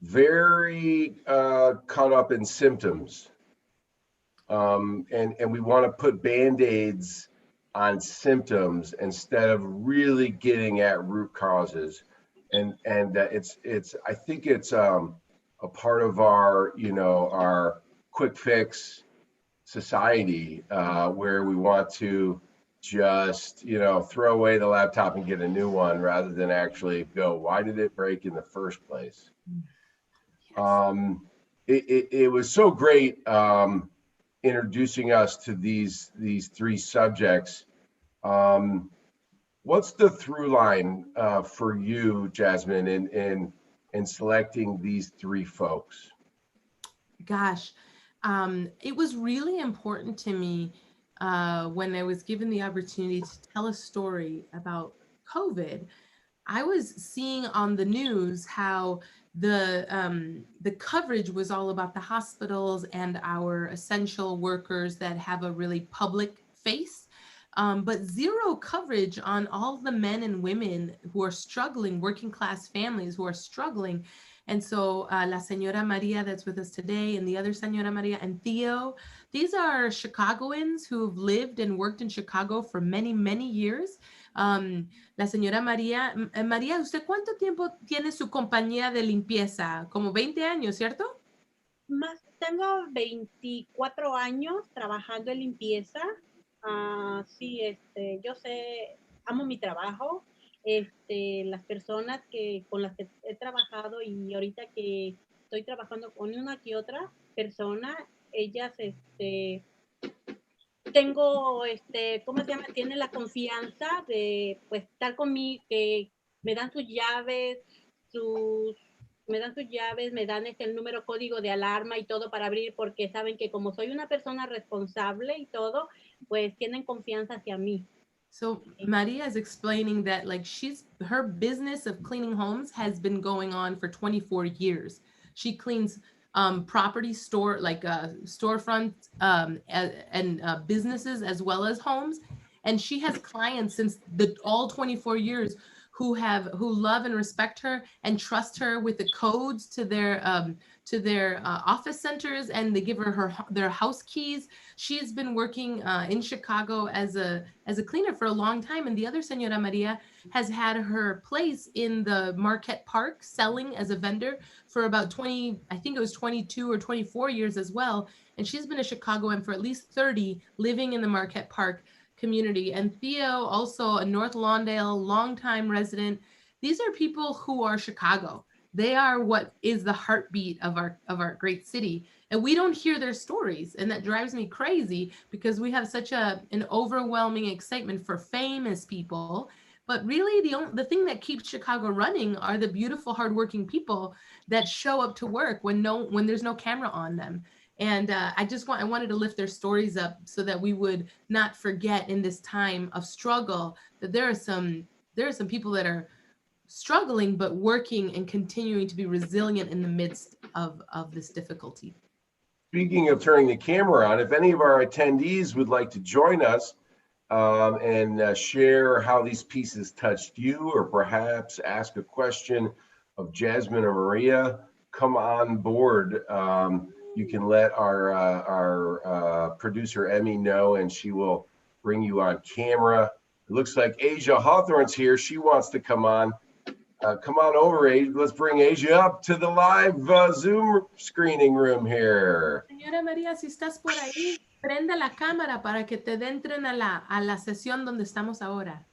very caught up in symptoms, and we want to put Band-Aids on symptoms instead of really getting at root causes. And I think it's a part of our, you know, our quick fix society, where we want to just, you know, throw away the laptop and get a new one rather than actually go, why did it break in the first place? It was so great introducing us to these three subjects. What's the through line for you, Jasmin, in selecting these three folks?
Gosh, it was really important to me when I was given the opportunity to tell a story about COVID. I was seeing on the news how the coverage was all about the hospitals and our essential workers that have a really public face, but zero coverage on all the men and women who are struggling, working class families who are struggling. And so La Señora Maria that's with us today, and the other Señora Maria, and Theo, these are Chicagoans who've lived and worked in Chicago for many, many years. La señora María, María, ¿usted cuánto tiempo tiene su compañía de limpieza? Como 20 años, ¿cierto?
Tengo 24 años trabajando en limpieza. Sí, yo sé, amo mi trabajo. Las personas con las que he trabajado y ahorita que estoy trabajando con una que otra persona, ellas, tengo, ¿cómo se llama? Tienen la confianza de, pues, estar conmigo, que me dan sus llaves, me dan el número código de alarma y todo para abrir, porque saben que como soy una persona responsable y todo, pues tienen confianza hacia mí.
So Maria is explaining that like her business of cleaning homes has been going on for 24 years. She cleans property store, like storefronts and businesses as well as homes. And she has clients since all 24 years who love and respect her and trust her with the codes to their office centers, and they give her their house keys. She's been working in Chicago as a cleaner for a long time, and the other Señora Maria has had her place in the Marquette Park selling as a vendor for about 20, I think it was 22 or 24 years as well. And she's been a Chicagoan for at least 30, living in the Marquette Park community. And Theo, also a North Lawndale, longtime resident. These are people who are Chicago. They are what is the heartbeat of our great city. And we don't hear their stories. And that drives me crazy because we have such an overwhelming excitement for famous people. But really the thing that keeps Chicago running are the beautiful, hardworking people that show up to work when there's no camera on them. And I wanted to lift their stories up so that we would not forget in this time of struggle that there are some people that are struggling but working and continuing to be resilient in the midst of this difficulty.
Speaking of turning the camera on, if any of our attendees would like to join us and share how these pieces touched you, or perhaps ask a question of Jasmin or Maria, come on board. You can let our producer Emmy know, and she will bring you on camera. It looks like Asia Hawthorne's here. She wants to come on. Come on over, Asia. Let's bring Asia up to the live Zoom screening room here.
Señora María, si estás por ahí, prenda la cámara para que te entren a la sesión donde estamos ahora.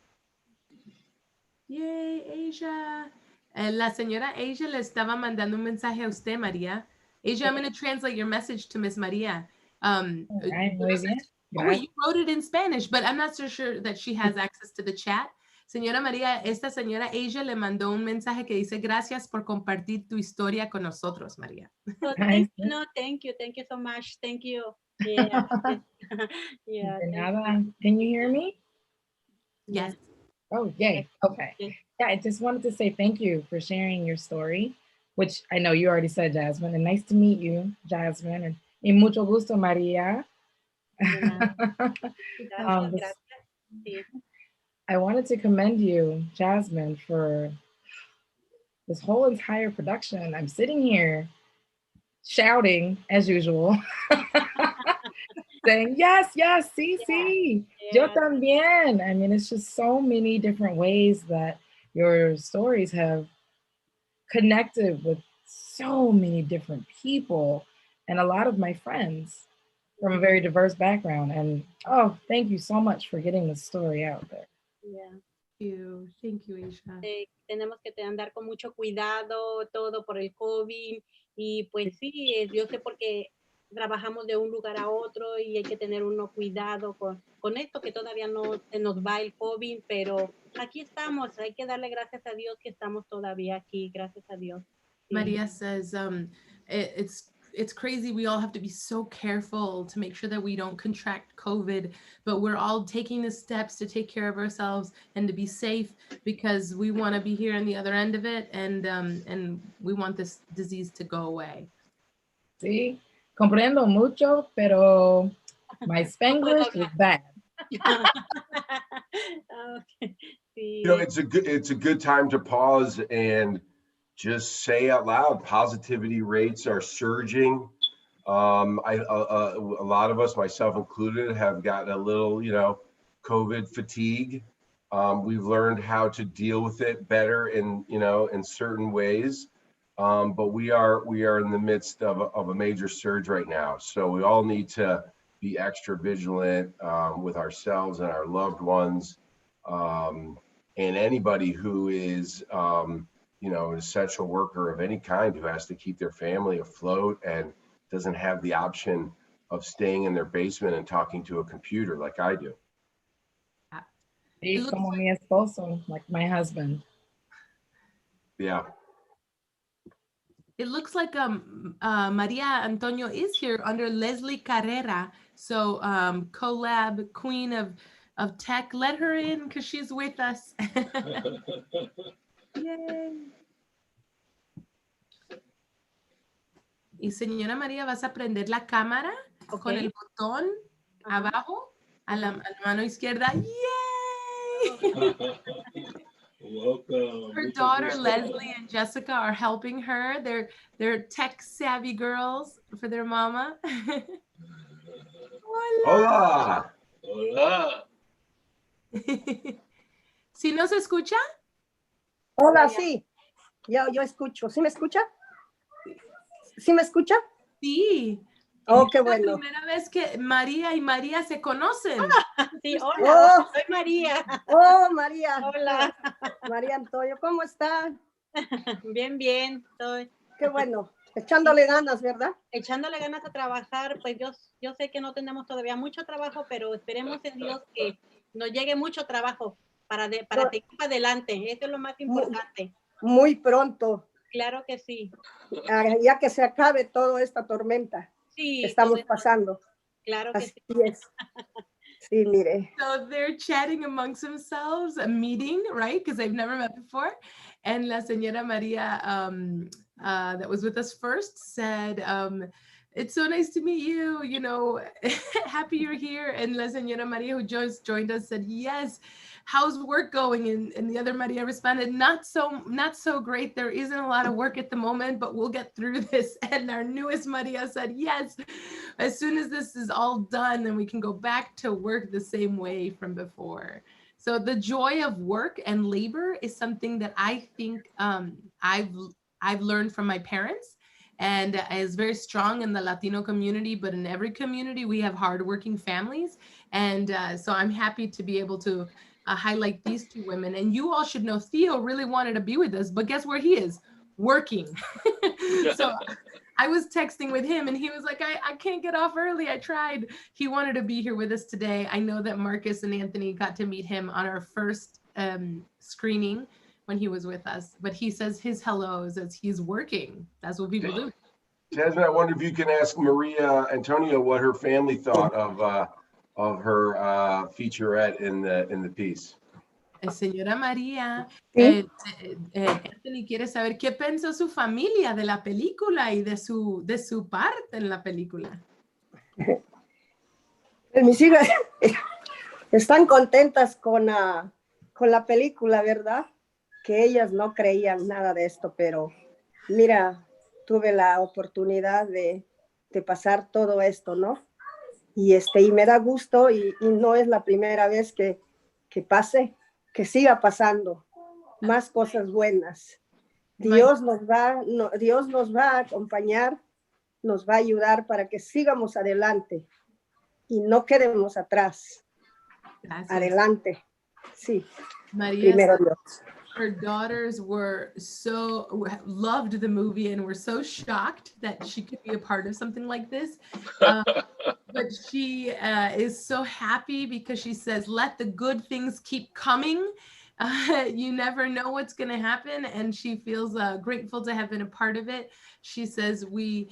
Yay, Asia. La señora Asia le estaba mandando un mensaje a usted, María. Asia, I'm going to translate your message to Miss Maria.
Right, muy bien.
Wait, you wrote it in Spanish, but I'm not so sure that she has access to the chat. Señora María, esta señora Asia le mandó un mensaje que dice, gracias por compartir tu historia con nosotros, María.
So thank you so much. Thank you. Yeah. Yeah.
Can you hear me?
Yes.
Oh, yay. Okay. Yeah, I just wanted to say thank you for sharing your story, which I know you already said, Jasmin, and nice to meet you, Jasmin, and mucho gusto, Maria. I wanted to commend you, Jasmin, for this whole entire production. I'm sitting here shouting as usual, saying, yes, yes, sí, yo también. I mean, it's just so many different ways that your stories have connected with so many different people and a lot of my friends from a very diverse background. And oh, thank you so much for getting the story out there.
Yeah.
Thank you, Aisha.
Tenemos que andar con mucho cuidado, todo por el COVID. Y pues sí, yo sé porque trabajamos de un lugar a otro y hay que tener uno cuidado con esto, que todavía no se nos va el COVID, pero aquí estamos. Hay que darle gracias a Dios que estamos todavía aquí, gracias a Dios. Sí.
Maria says, it's crazy. We all have to be so careful to make sure that we don't contract COVID, but we're all taking the steps to take care of ourselves and to be safe because we want to be here on the other end of it, and we want this disease to go away.
Sí, comprendo mucho, pero my Spanglish is bad.
Okay. Sí.
You know, it's a good time to pause and just say out loud, positivity rates are surging. A lot of us, myself included, have gotten a little, COVID fatigue. We've learned how to deal with it better in certain ways. But we are in the midst of a major surge right now. So we all need to be extra vigilant with ourselves and our loved ones, and anybody who is, an essential worker of any kind who has to keep their family afloat and doesn't have the option of staying in their basement and talking to a computer like I do.
Sí, como mi esposo, like my husband.
Yeah.
It looks like Maria Antonio is here under Leslie Carrera. So collab queen of tech. Let her in because she's with us. Yay. Y señora María, vas a prender la cámara con el botón abajo a la mano izquierda. Yay!
Welcome.
Her daughter Leslie and Jessica are helping her. They're tech savvy girls for their mama.
Hola.
Hola.
¿Sí nos escucha?
Hola, sí. Yo escucho. ¿Sí me escucha? ¿Sí me escucha?
Sí.
Oh, qué
Es
bueno.
la primera vez que María y María se conocen.
Sí, hola,
Oh,
soy María.
Oh, María.
Hola.
María Antonio, ¿cómo está?
Bien, bien.
Qué bueno. Echándole ganas, ¿verdad?
Echándole ganas a trabajar, pues yo sé que no tenemos todavía mucho trabajo, pero esperemos en Dios que nos llegue mucho trabajo para seguir para adelante. Eso es lo más importante.
Muy pronto.
Claro que sí.
Ya que se acabe toda esta tormenta que estamos pasando.
Claro que
Así
sí.
es. Sí, mire.
So they're chatting amongst themselves, a meeting, right? Because they've never met before. And la señora Maria, that was with us first, said, it's so nice to meet you, happy you're here. And la señora Maria, who just joined us, said, yes, how's work going? And the other Maria responded, not so great. There isn't a lot of work at the moment, but we'll get through this. And our newest Maria said, yes, as soon as this is all done, then we can go back to work the same way from before. So the joy of work and labor is something that I think I've learned from my parents, and is very strong in the Latino community, but in every community, we have hardworking families. And so I'm happy to be able to highlight these two women. And you all should know Theo really wanted to be with us, but guess where he is? Working. So I was texting with him and he was like, I can't get off early. I tried. He wanted to be here with us today. I know that Marcus and Anthony got to meet him on our first screening when he was with us, but he says his hellos as he's working. That's what people do.
Jasmin, I wonder if you can ask Maria Antonio what her family thought of her featurette in the piece.
Señora María, Anthony quiere saber qué pensó su familia de la película y de su parte en la película.
Mis hijas están contentas con la película, ¿verdad? Que ellas no creían nada de esto, pero mira, tuve la oportunidad de pasar todo esto, ¿no? Y me da gusto y no es la primera vez que pase, que siga pasando más cosas buenas. Dios nos va a acompañar, nos va a ayudar para que sigamos adelante y no quedemos atrás.
Gracias.
Adelante. Sí.
Maria
Primero Dios.
Her daughters loved the movie and were so shocked that she could be a part of something like this. But she is so happy because she says, let the good things keep coming. You never know what's going to happen. And she feels grateful to have been a part of it. She says, we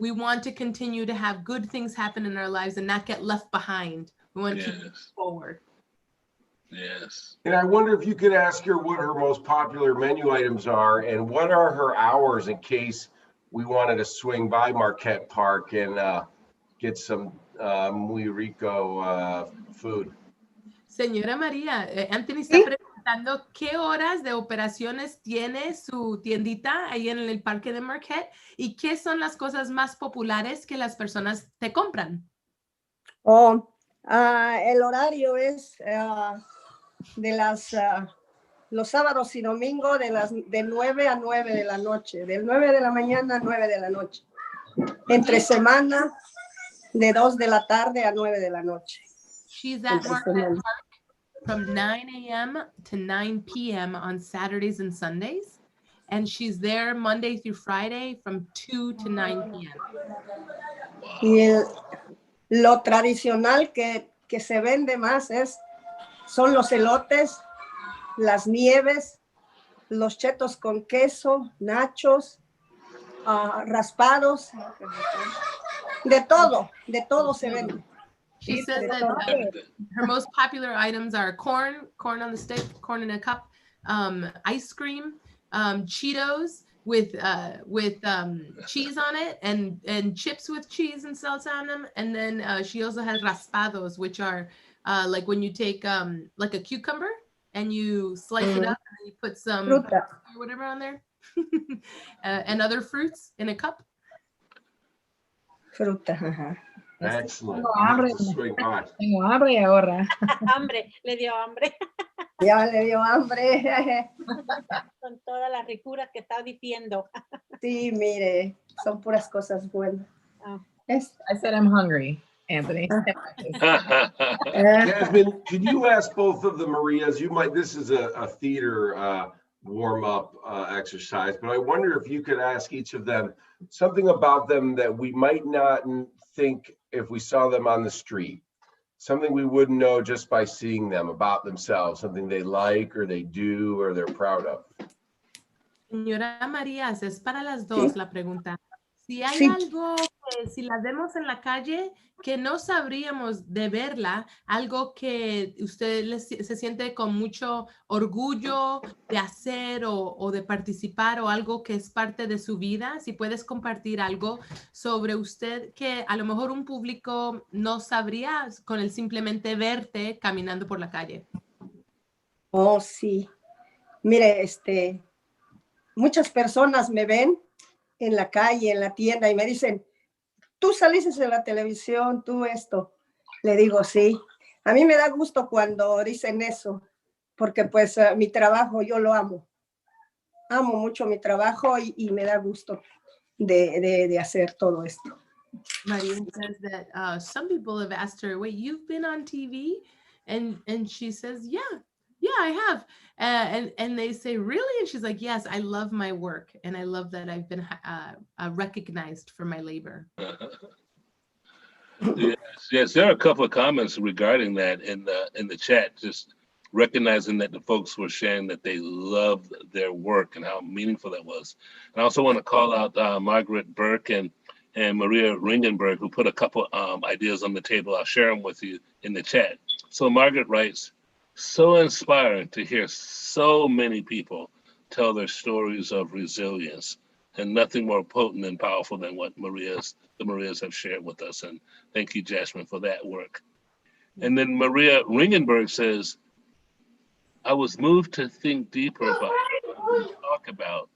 want to continue to have good things happen in our lives and not get left behind. We want to keep moving forward.
Yes. And I wonder if you could ask her what her most popular menu items are and what are her hours in case we wanted to swing by Marquette Park and get some muy rico food.
Señora María, Anthony está preguntando qué horas de operaciones tiene su tiendita ahí en el parque de Marquette y qué son las cosas más populares que las personas te compran.
El horario es de los sábados y domingos de 9 a 9 de la noche, del 9 de la mañana a 9 de la noche. Entre semana, de 2 de la tarde a 9 de la noche.
She's at Marquette Park from 9 a.m. to 9 p.m. on Saturdays and Sundays. And she's there Monday through Friday from 2 to 9 p.m.
Y lo tradicional que se vende más son los elotes, las nieves, los chetos con queso, nachos, raspados, de todo se vende.
She says that her most popular items are corn on the stick, corn in a cup, ice cream, Cheetos with cheese on it, and chips with cheese and salsa on them, and then she also has raspados, which are like when you take like a cucumber and you slice it up and you put some
fruta
or whatever on there, and other fruits in a cup.
Fruta.
Excellent.
Tengo hambre ahora.
Le dio hambre.
Ya le dio hambre.
Con todas las ricuras que está diciendo.
Sí, mire, son puras cosas buenas.
I said I'm hungry, Anthony.
Jasmin, could you ask both of the Marias? This is a theater warm-up exercise, but I wonder if you could ask each of them something about them that we might not think if we saw them on the street, something we wouldn't know just by seeing them about themselves, something they like or they do or they're proud of.
Señora María, es para las dos la pregunta. Si hay algo que si la vemos en la calle que no sabríamos de verla, algo que usted se siente con mucho orgullo de hacer o de participar o algo que es parte de su vida, si puedes compartir algo sobre usted que a lo mejor un público no sabría con el simplemente verte caminando por la calle.
Oh, sí. Mire, muchas personas me ven en la calle, en la tienda y me dicen, tú saliste en la televisión, tú esto. Le digo, sí. A mí me da gusto cuando dicen eso, porque pues mi trabajo yo lo amo. Amo mucho mi trabajo y me da gusto de hacer todo esto.
Maria says that some people have asked her, wait, you've been on TV? And she says, yeah, I have. And they say, really? And she's like, yes, I love my work. And I love that I've been recognized for my labor.
Yes, there are a couple of comments regarding that in the chat, just recognizing that the folks were sharing that they loved their work and how meaningful that was. And I also want to call out Margaret Burke and Maria Ringenberg, who put a couple ideas on the table. I'll share them with you in the chat. So Margaret writes, so inspiring to hear so many people tell their stories of resilience, and nothing more potent and powerful than what the Marias have shared with us. And thank you, Jasmin, for that work. And then Maria Ringenberg says, I was moved to think deeper about talk about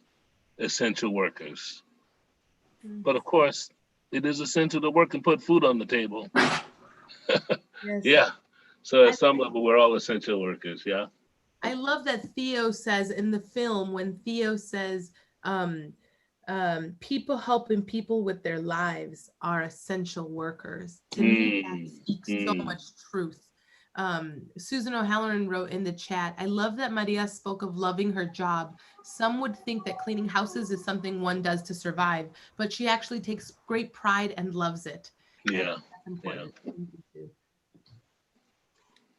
essential workers. But of course, it is essential to work and put food on the table.
Yes.
Yeah. So at some level, we're all essential workers, yeah?
I love that Theo says in the film, when Theo says, people helping people with their lives are essential workers. To me, that speaks so much truth. Susan O'Halloran wrote in the chat, I love that Maria spoke of loving her job. Some would think that cleaning houses is something one does to survive, but she actually takes great pride and loves it.
Yeah.
That's important.
Yeah.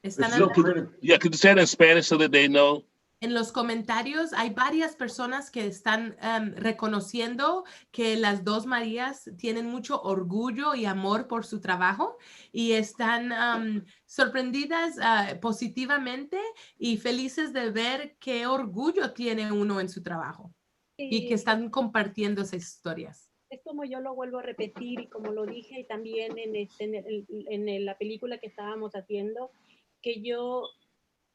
Están
Could you say it in Spanish so that they know?
En los comentarios hay varias personas que están reconociendo que las dos Marías tienen mucho orgullo y amor por su trabajo y están sorprendidas positivamente y felices de ver qué orgullo tiene uno en su trabajo y que están compartiendo esas historias.
Es como yo lo vuelvo a repetir y como lo dije también en la película que estábamos haciendo, que yo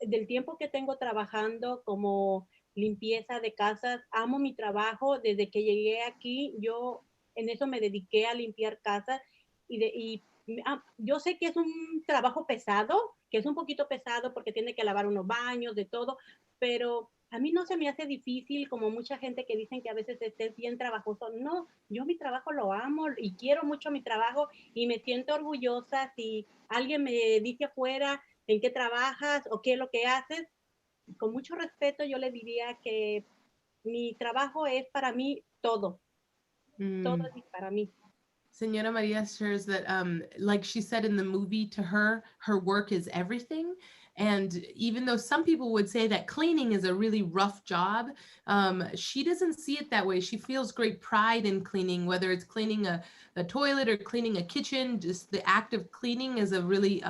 del tiempo que tengo trabajando como limpieza de casas, amo mi trabajo. Desde que llegué aquí, yo en eso me dediqué a limpiar casas yo sé que es un trabajo pesado, que es un poquito pesado porque tiene que lavar unos baños, de todo, pero a mí no se me hace difícil como mucha gente que dicen que a veces es bien trabajoso. No, yo mi trabajo lo amo y quiero mucho mi trabajo y me siento orgullosa si alguien me dice afuera en qué trabajas o qué es lo que haces. Con mucho respeto yo le diría que mi trabajo es para mí todo. Todo es para mí.
Señora Maria shares that, like she said in the movie, to her, her work is everything. And even though some people would say that cleaning is a really rough job, she doesn't see it that way. She feels great pride in cleaning, whether it's cleaning a toilet or cleaning a kitchen. Just the act of cleaning is a really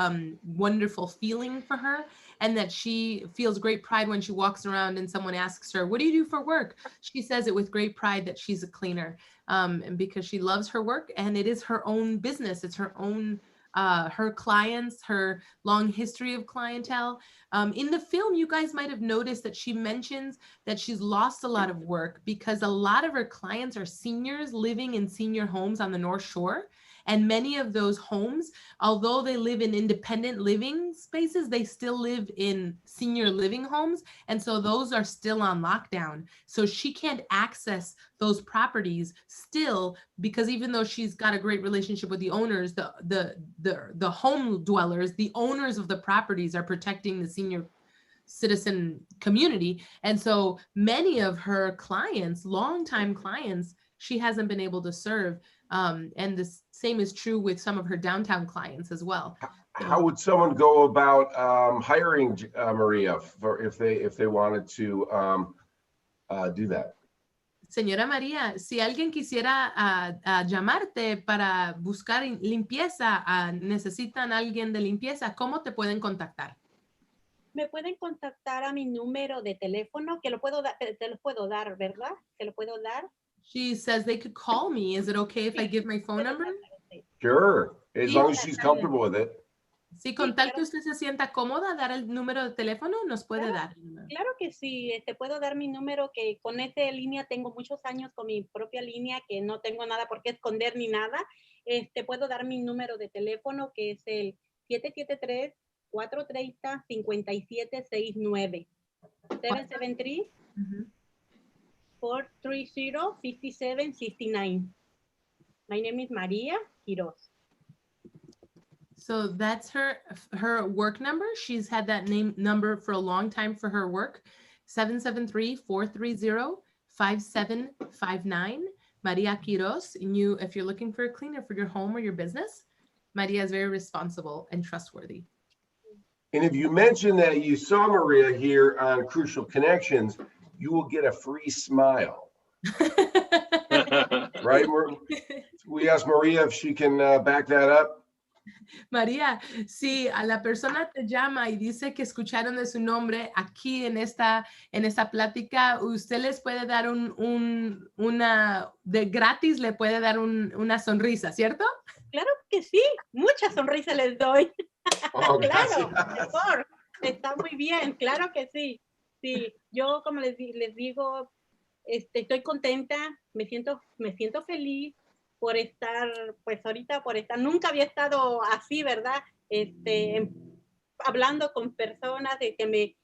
wonderful feeling for her. And that she feels great pride when she walks around and someone asks her, what do you do for work? She says it with great pride that she's a cleaner. And because she loves her work and it is her own business. It's her own, her clients, her long history of clientele. In the film, you guys might have noticed that she mentions that she's lost a lot of work because a lot of her clients are seniors living in senior homes on the North Shore. And many of those homes, although they live in independent living spaces, they still live in senior living homes. And so those are still on lockdown. So she can't access those properties still because even though she's got a great relationship with the owners, the home dwellers, the owners of the properties are protecting the senior citizen community. And so many of her clients, longtime clients, she hasn't been able to serve. And the same is true with some of her downtown clients as well.
How would someone go about hiring Maria if they wanted to do that?
Señora María, si alguien quisiera llamarte para buscar limpieza, necesitan alguien de limpieza, ¿cómo te pueden contactar?
Me pueden contactar a mi número de teléfono, que te lo puedo dar, ¿verdad? ¿Te lo puedo dar?
She says they could call me. Is it okay if I give my phone number?
Sure, as long as she's comfortable with it.
Si con tal que usted se sienta cómoda, dar el número de teléfono, nos puede dar.
Claro que sí, te puedo dar mi número, que con esa línea tengo muchos años con mi propia línea, que no tengo nada por qué esconder ni nada. Puedo dar mi número de teléfono, que es el 773-430-5769. 773 430-5769. My name is Maria Quiroz.
So that's her work number. She's had that number for a long time for her work. 773-430-5759. Maria Quiroz. If you're looking for a cleaner for your home or your business, Maria is very responsible and trustworthy.
And if you mention that you saw Maria here on Crucial Connections, you will get a free smile. Right? We asked Maria if she can back that up.
María, si a la persona te llama y dice que escucharon de su nombre aquí en esta plática, usted les puede dar de gratis, le puede dar una sonrisa, ¿cierto?
Claro que sí, muchas sonrisas les doy.
Oh,
claro, mejor, está muy bien, claro que sí. Sí, yo como les digo, estoy contenta, me siento feliz por estar, pues ahorita nunca había estado así, ¿verdad? Hablando con personas de que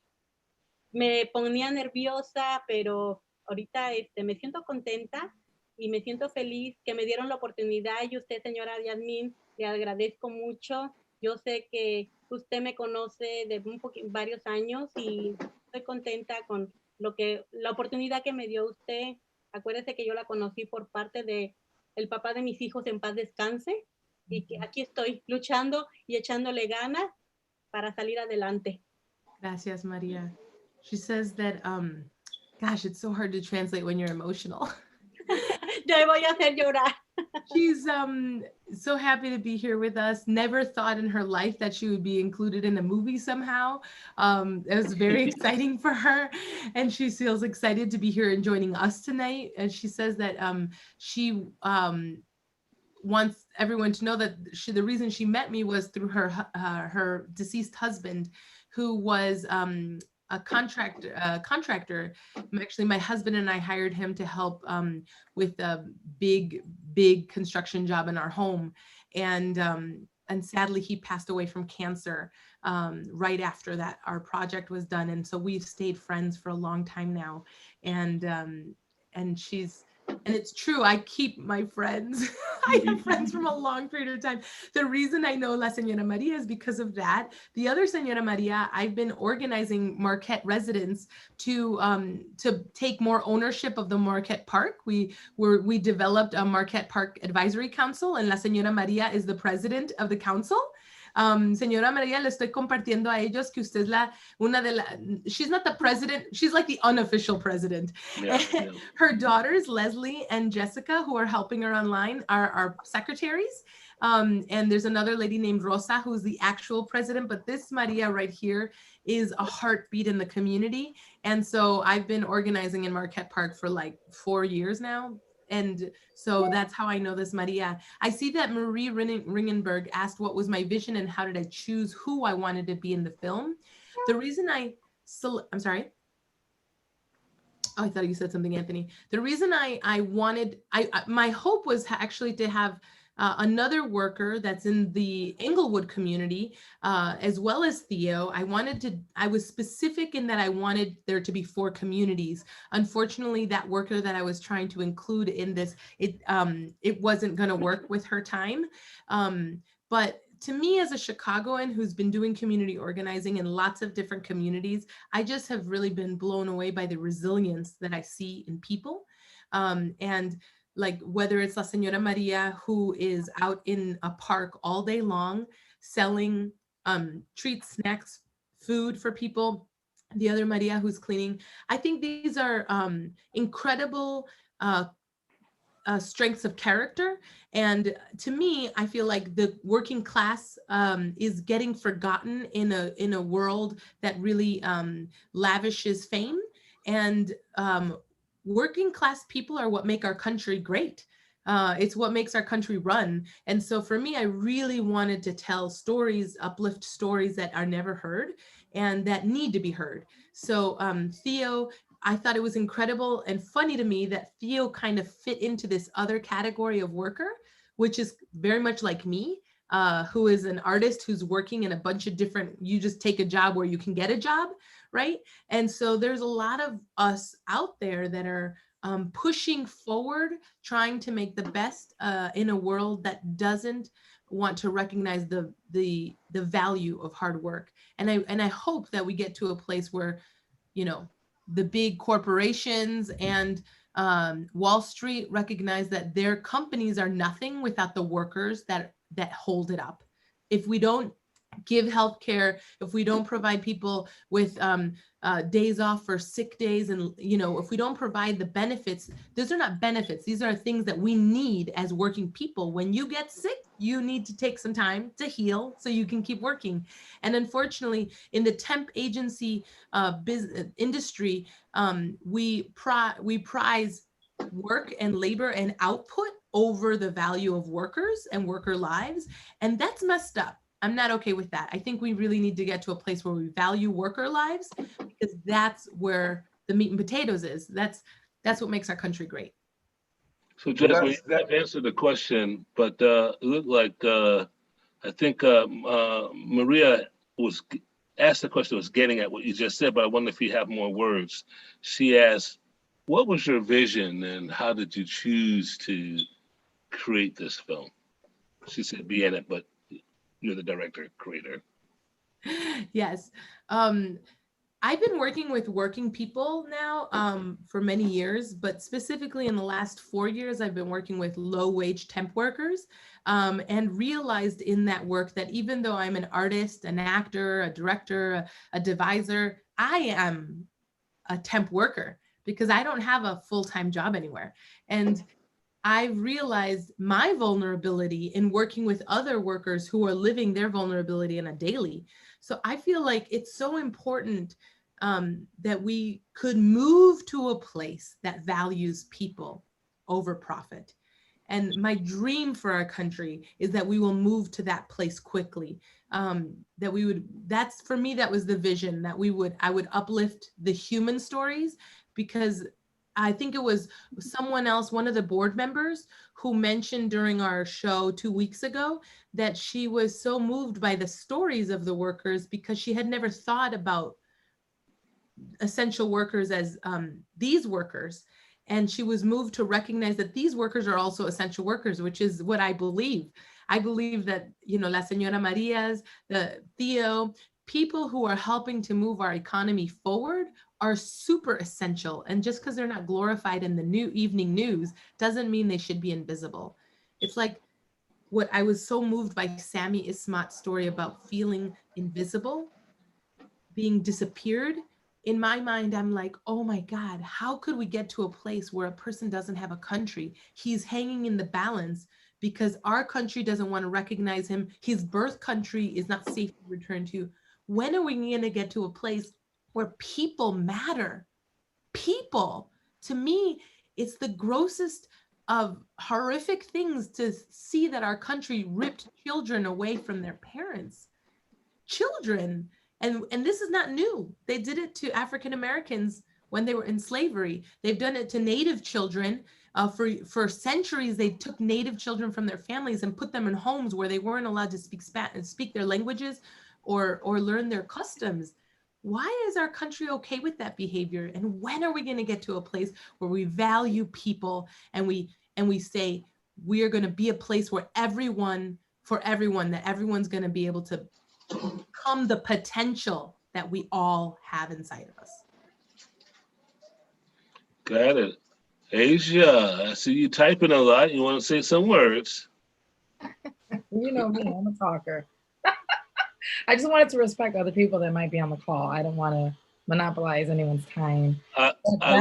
me ponía nerviosa, pero ahorita me siento contenta y me siento feliz que me dieron la oportunidad. Y usted, señora Jasmin, le agradezco mucho. Yo sé que usted me conoce de varios años y estoy contenta con la oportunidad que me dio usted. Acuérdese que yo la conocí por parte de el papá de mis hijos, en paz descanse, y que aquí estoy luchando y echándole ganas para salir adelante.
Gracias, Maria. She says that, gosh, it's so hard to translate when you're emotional.
Yo voy a hacer llorar.
She's so happy to be here with us. Never thought in her life that she would be included in a movie somehow. It was very exciting for her, and she feels excited to be here and joining us tonight. And she says that she wants everyone to know that the reason she met me was through her deceased husband, who was a contractor. Actually, my husband and I hired him to help with a big construction job in our home, and sadly he passed away from cancer right after that our project was done, and so we've stayed friends for a long time now, and it's true, I keep my friends. I have friends from a long period of time. The reason I know La Señora Maria is because of that. The other Señora Maria, I've been organizing Marquette residents to take more ownership of the Marquette Park. We developed a Marquette Park Advisory Council, and La Señora Maria is the president of the council. Señora Maria, le estoy compartiendo a ellos que usted es she's not the president, she's like the unofficial president. Yeah. Her daughters, Leslie and Jessica, who are helping her online, are our secretaries. And there's another lady named Rosa, who's the actual president, but this Maria right here is a heartbeat in the community. And so I've been organizing in Marquette Park for like 4 years now. And so that's how I know this Maria. I see that Marie Ringenberg asked what was my vision and how did I choose who I wanted to be in the film. The reason I'm sorry. Oh, I thought you said something, Anthony. The reason my hope was actually to have another worker that's in the Englewood community, as well as Theo. I was specific in that I wanted there to be 4 communities. Unfortunately, that worker that I was trying to include in this, it wasn't gonna work with her time. But to me, as a Chicagoan who's been doing community organizing in lots of different communities, I just have really been blown away by the resilience that I see in people. And like whether it's La Señora Maria, who is out in a park all day long, selling treats, snacks, food for people, the other Maria who's cleaning. I think these are incredible strengths of character. And to me, I feel like the working class is getting forgotten in a world that really lavishes fame. And working class people are what make our country great. It's what makes our country run. And so for me, I really wanted to tell stories, uplift stories that are never heard and that need to be heard. So Theo, I thought it was incredible and funny to me that Theo kind of fit into this other category of worker, which is very much like me, who is an artist who's working in a bunch of different, you just take a job where you can get a job, right? And so there's a lot of us out there that are pushing forward, trying to make the best in a world that doesn't want to recognize the value of hard work. And I hope that we get to a place where, you know, the big corporations and Wall Street recognize that their companies are nothing without the workers that hold it up. If we don't give healthcare, if we don't provide people with days off for sick days, and if we don't provide the benefits, those are not benefits. These are things that we need as working people. When you get sick, you need to take some time to heal so you can keep working. And unfortunately, in the temp agency business industry, we prize work and labor and output over the value of workers and worker lives, and that's messed up. I'm not okay with that. I think we really need to get to a place where we value worker lives, because that's where the meat and potatoes is. That's what makes our country great.
So Jasmin, I've answered the question, but it looked like I think Maria was asked the question, was getting at what you just said, but I wonder if you have more words. She asked, what was your vision and how did you choose to create this film? She said, be in it, but you're the director, creator.
Yes. I've been working with working people now for many years, but specifically in the last 4 years, I've been working with low-wage temp workers and realized in that work that even though I'm an artist, an actor, a director, a deviser, I am a temp worker because I don't have a full-time job anywhere. And I realized my vulnerability in working with other workers who are living their vulnerability in a daily. So I feel like it's so important that we could move to a place that values people over profit. And my dream for our country is that we will move to that place quickly. That we would, that's for me, that was the vision, that I would uplift the human stories, because I think it was someone else, one of the board members, who mentioned during our show 2 weeks ago that she was so moved by the stories of the workers because she had never thought about essential workers as these workers. And she was moved to recognize that these workers are also essential workers, which is what I believe. I believe that, you know, La Señora Marias, the Theo, people who are helping to move our economy forward are super essential. And just because they're not glorified in the evening news doesn't mean they should be invisible. It's like what I was so moved by Sami Ismat's story about feeling invisible, being disappeared. In my mind, I'm like, oh my God, how could we get to a place where a person doesn't have a country? He's hanging in the balance because our country doesn't want to recognize him. His birth country is not safe to return to. When are we going to get to a place where people matter? People, to me, it's the grossest of horrific things to see that our country ripped children away from their parents. Children. And this is not new. They did it to African Americans when they were in slavery. They've done it to Native children. For centuries, they took Native children from their families and put them in homes where they weren't allowed to speak their languages or learn their customs. Why is our country okay with that behavior? And when are we going to get to a place where we value people and we say we are going to be a place where that everyone's going to be able to become the potential that we all have inside of us?
Got it. Asia, I see you typing a lot. You want to say some words?
You know me, I'm a talker. I just wanted to respect other people that might be on the call. I don't want to monopolize anyone's time.
I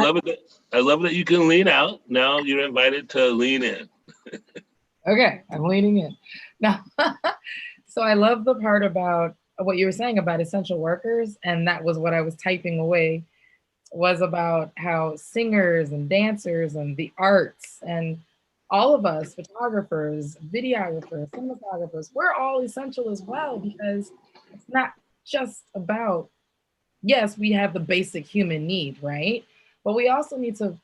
love it. I love that you can lean out. Now you're invited to lean in.
Okay, I'm leaning in. Now, so I love the part about what you were saying about essential workers, and that was what I was typing away, was about how singers and dancers and the arts and all of us, photographers, videographers, cinematographers, we're all essential as well, because it's not just about, yes, we have the basic human need, right? But we also need to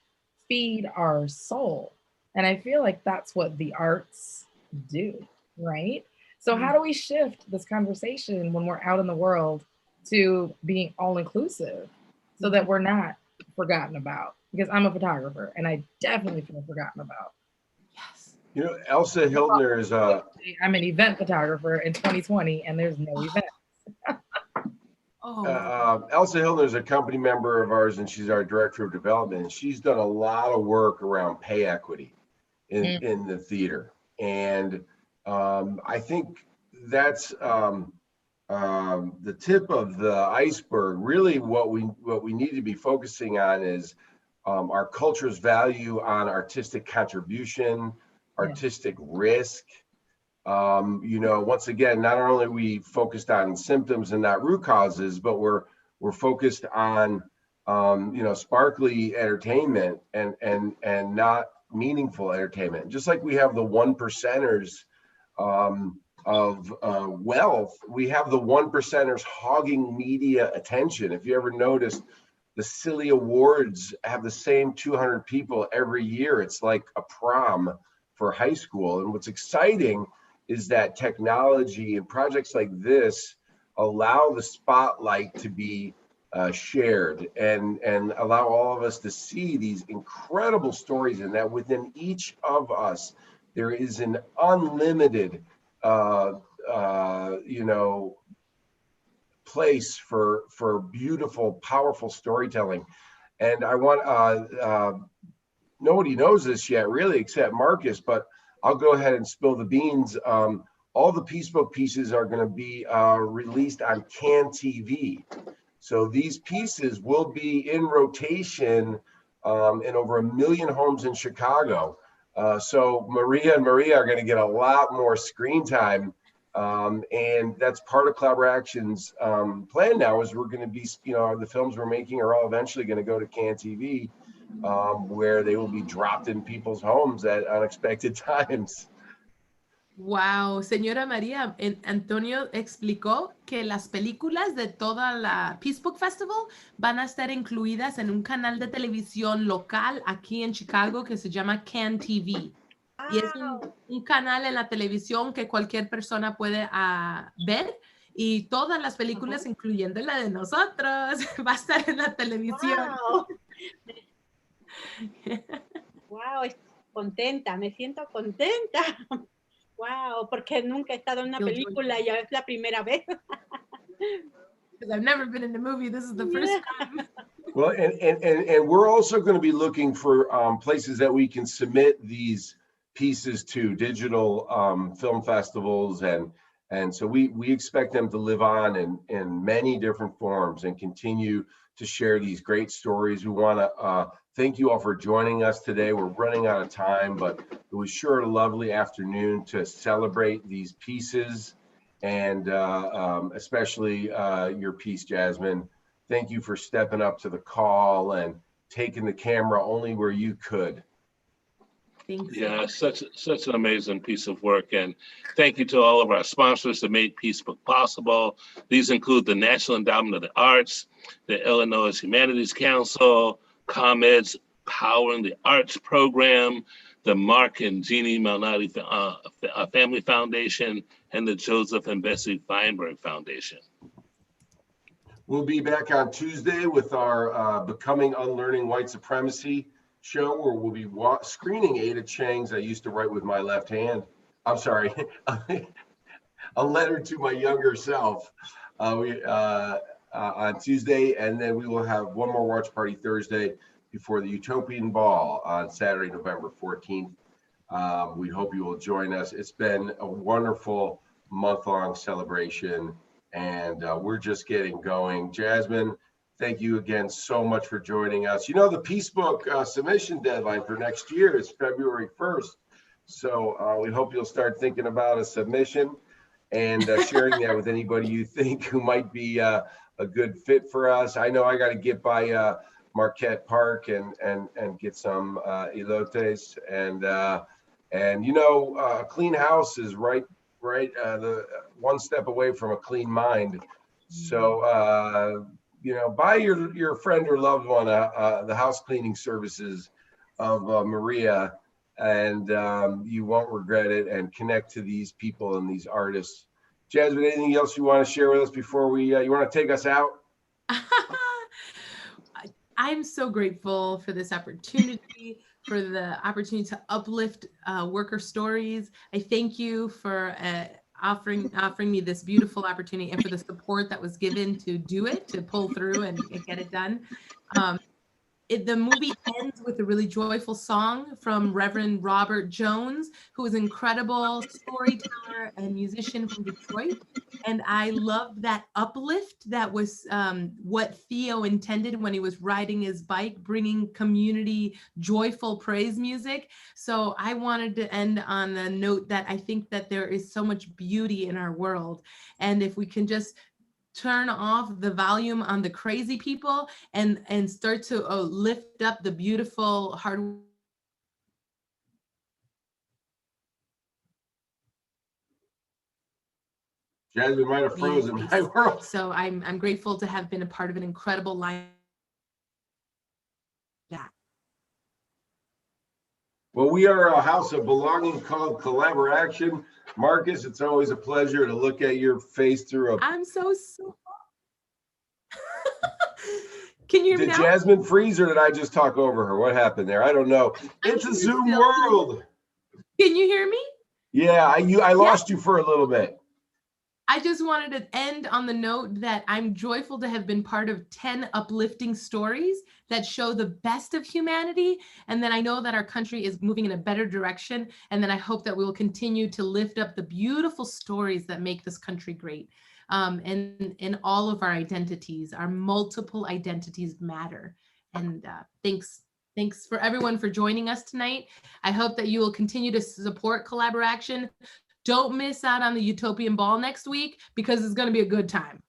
feed our soul. And I feel like that's what the arts do, right? So how do we shift this conversation when we're out in the world to being all-inclusive so that we're not forgotten about? Because I'm a photographer and I definitely feel forgotten about.
You know, Elsa Hildner is
I'm an event photographer in 2020 and there's no event.
Elsa Hildner is a company member of ours and she's our director of development. And she's done a lot of work around pay equity in the theater. And I think that's the tip of the iceberg. Really what we need to be focusing on is our culture's value on artistic contribution, artistic risk. You know, once again, not only are we focused on symptoms and not root causes, but we're focused on you know, sparkly entertainment and not meaningful entertainment. Just like we have the 1%ers of wealth, we have the 1%ers hogging media attention. If you ever noticed, the silly awards have the same 200 people every year. It's like a prom for high school. And what's exciting is that technology and projects like this allow the spotlight to be shared and allow all of us to see these incredible stories, and that within each of us there is an unlimited place for beautiful, powerful storytelling. And I want nobody knows this yet really except Marcus, but I'll go ahead and spill the beans. All the Peacebook pieces are going to be released on CAN TV. So these pieces will be in rotation in over 1 million homes in Chicago. So Maria and Maria are going to get a lot more screen time. And that's part of Collaboraction's plan now, is we're going to be, the films we're making are all eventually going to go to CAN TV, where they will be dropped in people's homes at unexpected times.
Wow, señora María, Antonio explicó que las películas de toda la Peacebook Festival van a estar incluidas en un canal de televisión local aquí en Chicago que se llama CAN TV. Y es un canal en la televisión que cualquier persona puede ver, y todas las películas, incluyendo la de nosotros, va a estar en la televisión.
Wow. Wow, contenta, me siento contenta. Wow, porque nunca he estado en una película, ya es la primera vez.
Because I've never been in a movie, this is the first time.
Well, and we're also going to be looking for places that we can submit these pieces to, digital film festivals, and so we expect them to live on in many different forms and continue to share these great stories. We want to thank you all for joining us today. We're running out of time, but it was sure a lovely afternoon to celebrate these pieces, and especially your piece, Jasmin. Thank you for stepping up to the call and taking the camera only where you could.
Yeah, such an amazing piece of work. And thank you to all of our sponsors that made Peacebook possible. These include the National Endowment of the Arts, the Illinois Humanities Council, ComEd's Powering the Arts Program, the Mark and Jeannie Malnati Family Foundation, and the Joseph and Bessie Feinberg Foundation.
We'll be back on Tuesday with our Becoming Unlearning White Supremacy show, where we'll be screening Ada Chang's I Used to Write with My Left Hand. I'm sorry, a letter to my younger self on Tuesday. And then we will have one more watch party Thursday before the Utopian Ball on Saturday, November 14th. We hope you will join us. It's been a wonderful month-long celebration, and we're just getting going. Jasmin, thank you again so much for joining us. You know, the Peacebook submission deadline for next year is February 1st. So we hope you'll start thinking about a submission and sharing that with anybody you think who might be a good fit for us. I know I got to get by Marquette Park and get some elotes, and you know, a clean house is right the one step away from a clean mind. So you know, buy your friend or loved one the house cleaning services of Maria, and you won't regret it, and connect to these people and these artists. Jasmin, anything else you want to share with us before we you want to take us out?
I'm so grateful for this opportunity, for the opportunity to uplift worker stories. I thank you for offering me this beautiful opportunity, and for the support that was given to do it, to pull through and get it done. The movie ends with a really joyful song from Reverend Robert Jones, who is an incredible storyteller and musician from Detroit. And I loved that uplift. That was what Theo intended when he was riding his bike, bringing community joyful praise music. So I wanted to end on a note that I think that there is so much beauty in our world. And if we can just turn off the volume on the crazy people and start to lift up the beautiful hard.
Jasmin might have frozen my world.
So I'm grateful to have been a part of an incredible line.
Well, we are a house of belonging called Collaboraction. Marcus, it's always a pleasure to look at your face through a...
I'm so Can you hear me now?
Did Jasmine freeze or did I just talk over her? What happened there? I don't know. It's a Zoom world.
Can you hear me?
Yeah, I lost you for a little bit.
I just wanted to end on the note that I'm joyful to have been part of 10 uplifting stories that show the best of humanity. And then I know that our country is moving in a better direction. And then I hope that we will continue to lift up the beautiful stories that make this country great. And in all of our identities, our multiple identities matter. And thanks for everyone for joining us tonight. I hope that you will continue to support Collaboraction. Don't miss out on the Utopian Ball next week because it's going to be a good time.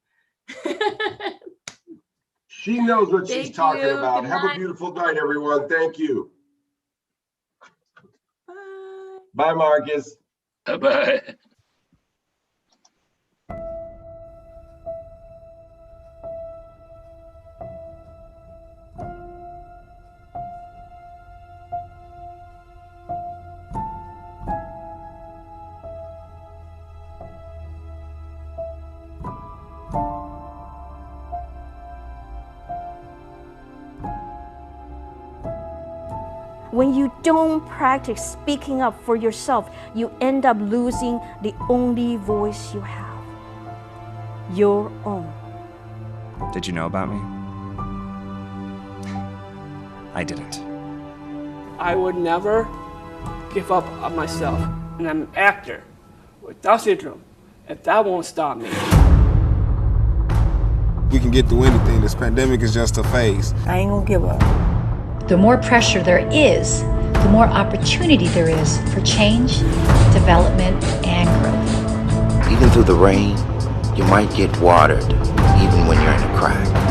She knows what she's talking about. Have a beautiful night, everyone. Thank you.
Bye.
Bye, Marcus.
Bye.
When you don't practice speaking up for yourself, you end up losing the only voice you have, your own.
Did you know about me? I didn't.
I would never give up on myself. And I'm an actor with Down syndrome, and that won't stop me.
We can get through anything. This pandemic is just a phase.
I ain't gonna give up.
The more pressure there is, the more opportunity there is for change, development, and growth.
Even through the rain, you might get watered, even when you're in a crack.